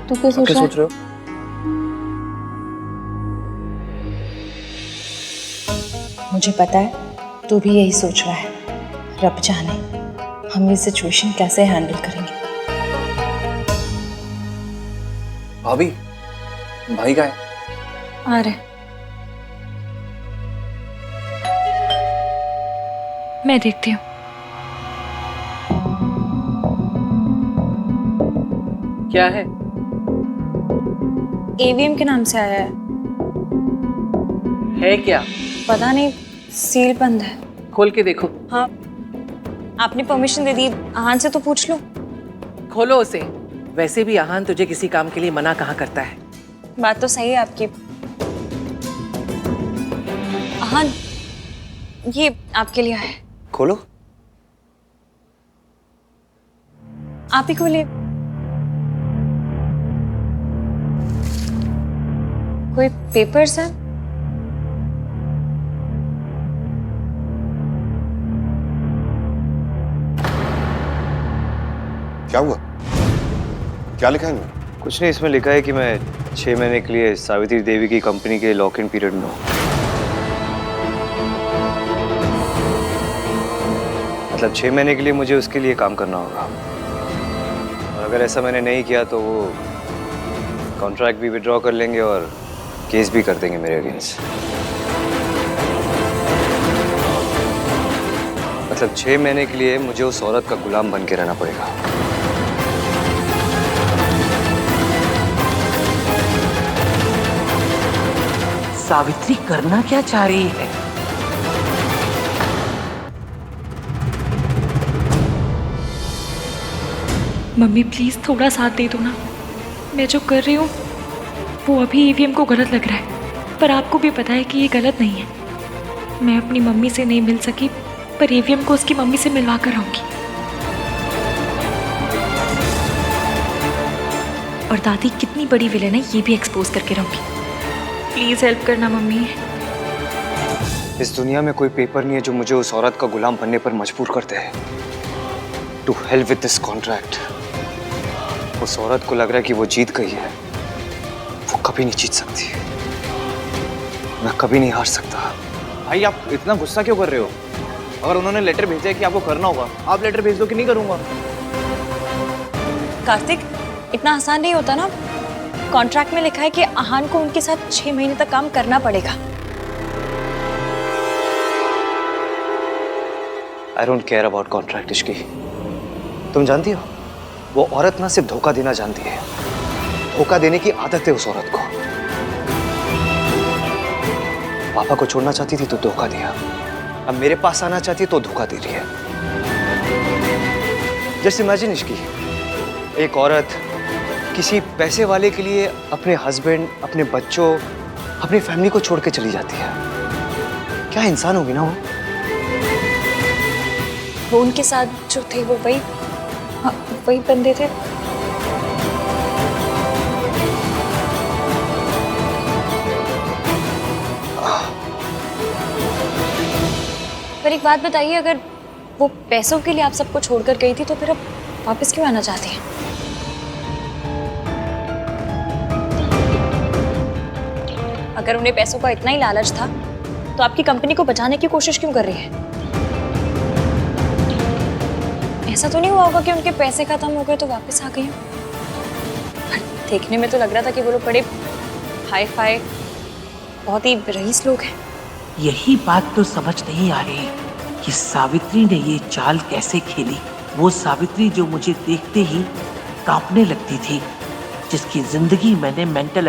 तो क्या सोच रहे हो? मुझे पता है तू भी यही सोच रहा है। रब जाने हम ये सिचुएशन कैसे हैंडल करेंगे। भाभी, भाई कहाँ है? आ रहे। मैं देखती हूँ। क्या है? एवीएम के नाम से आया है क्या? पता नहीं, सील बंद है। खोल के देखो। हाँ, आपने परमिशन दे दी, आहान से तो पूछ लो। खोलो उसे। वैसे भी आहान तुझे किसी काम के लिए मना कहाँ करता है। बात तो सही है आपकी। आहान, ये आपके लिए है। खोलो। आप ही खोलिए। कोई पेपर्स है? क्या हुआ? क्या लिखा है इनमें? कुछ नहीं, इसमें लिखा है कि मैं 6 महीने के लिए सावित्री देवी की कंपनी के लॉक इन पीरियड में हूँ। मतलब 6 महीने के लिए मुझे उसके लिए काम करना होगा, और अगर ऐसा मैंने नहीं किया तो वो कॉन्ट्रैक्ट भी विड्रॉ कर लेंगे और केस भी कर देंगे मेरे अगेंस्ट। मतलब 6 महीने के लिए मुझे उस औरत का गुलाम बन के रहना पड़ेगा। सावित्री करना क्या चाह रही है? मम्मी प्लीज थोड़ा साथ दे दो ना। मैं जो कर रही हूँ वो अभी ईवीएम को गलत लग रहा है, पर आपको भी पता है कि ये गलत नहीं है। मैं अपनी मम्मी से नहीं मिल सकी, पर ईवीएम को उसकी मम्मी से मिलवा कर आऊंगी। और दादी कितनी बड़ी विलेन है ये भी एक्सपोज करके रहूंगी। प्लीज हेल्प करना मम्मी। इस दुनिया में कोई पेपर नहीं है जो मुझे उस औरत का गुलाम बनने पर मजबूर करते हैं। To hell with this contract. उस औरत को लग रहा है कि वो जीत गई है। वो कभी नहीं जीत सकती। मैं कभी नहीं हार सकता। भाई आप इतना गुस्सा क्यों कर रहे हो? अगर उन्होंने लेटर भेजा है कि आपको करना होगा, आप लेटर भेज दो कि नहीं करूंगा। कार्तिक, इतना आसान नहीं होता ना। कॉन्ट्रैक्ट में लिखा है कि आहान को उनके साथ 6 महीने तक काम करना पड़ेगा। I don't care about contract Ishki. तुम जानती हो, वो औरत ना सिर्फ धोखा देना जानती है, धोखा देने की आदत है उस औरत को। पापा को छोड़ना चाहती थी तो धोखा दिया, अब मेरे पास आना चाहती है तो धोखा दे रही है। जस्ट इमेजिन इश्की, एक औरत किसी पैसे वाले के लिए अपने हस्बैंड, अपने बच्चों, अपनी फैमिली को छोड़ के चली जाती है। क्या इंसान होगी ना वो? वो उनके साथ जो थे वो वही बंदे थे। पर एक बात बताइए, अगर वो पैसों के लिए आप सबको छोड़कर गई थी तो फिर अब वापस क्यों आना चाहती हैं? अगर उन्हें पैसों का इतना ही लालच था तो आपकी कंपनी को बचाने की कोशिश क्यों कर रही है? ऐसा तो नहीं हुआ होगा कि उनके पैसे खत्म हो गए तो वापस आ गई हो? देखने में तो लग रहा था कि वो लोग बड़े हाई फाई, बहुत ही रईस लोग हैं। यही बात तो समझ नहीं आ रही कि सावित्री ने ये चाल कैसे खेली। वो सावित्री जो मुझे देखते ही कांपने लगती थी, जिसकी जिंदगी मैंने मेंटल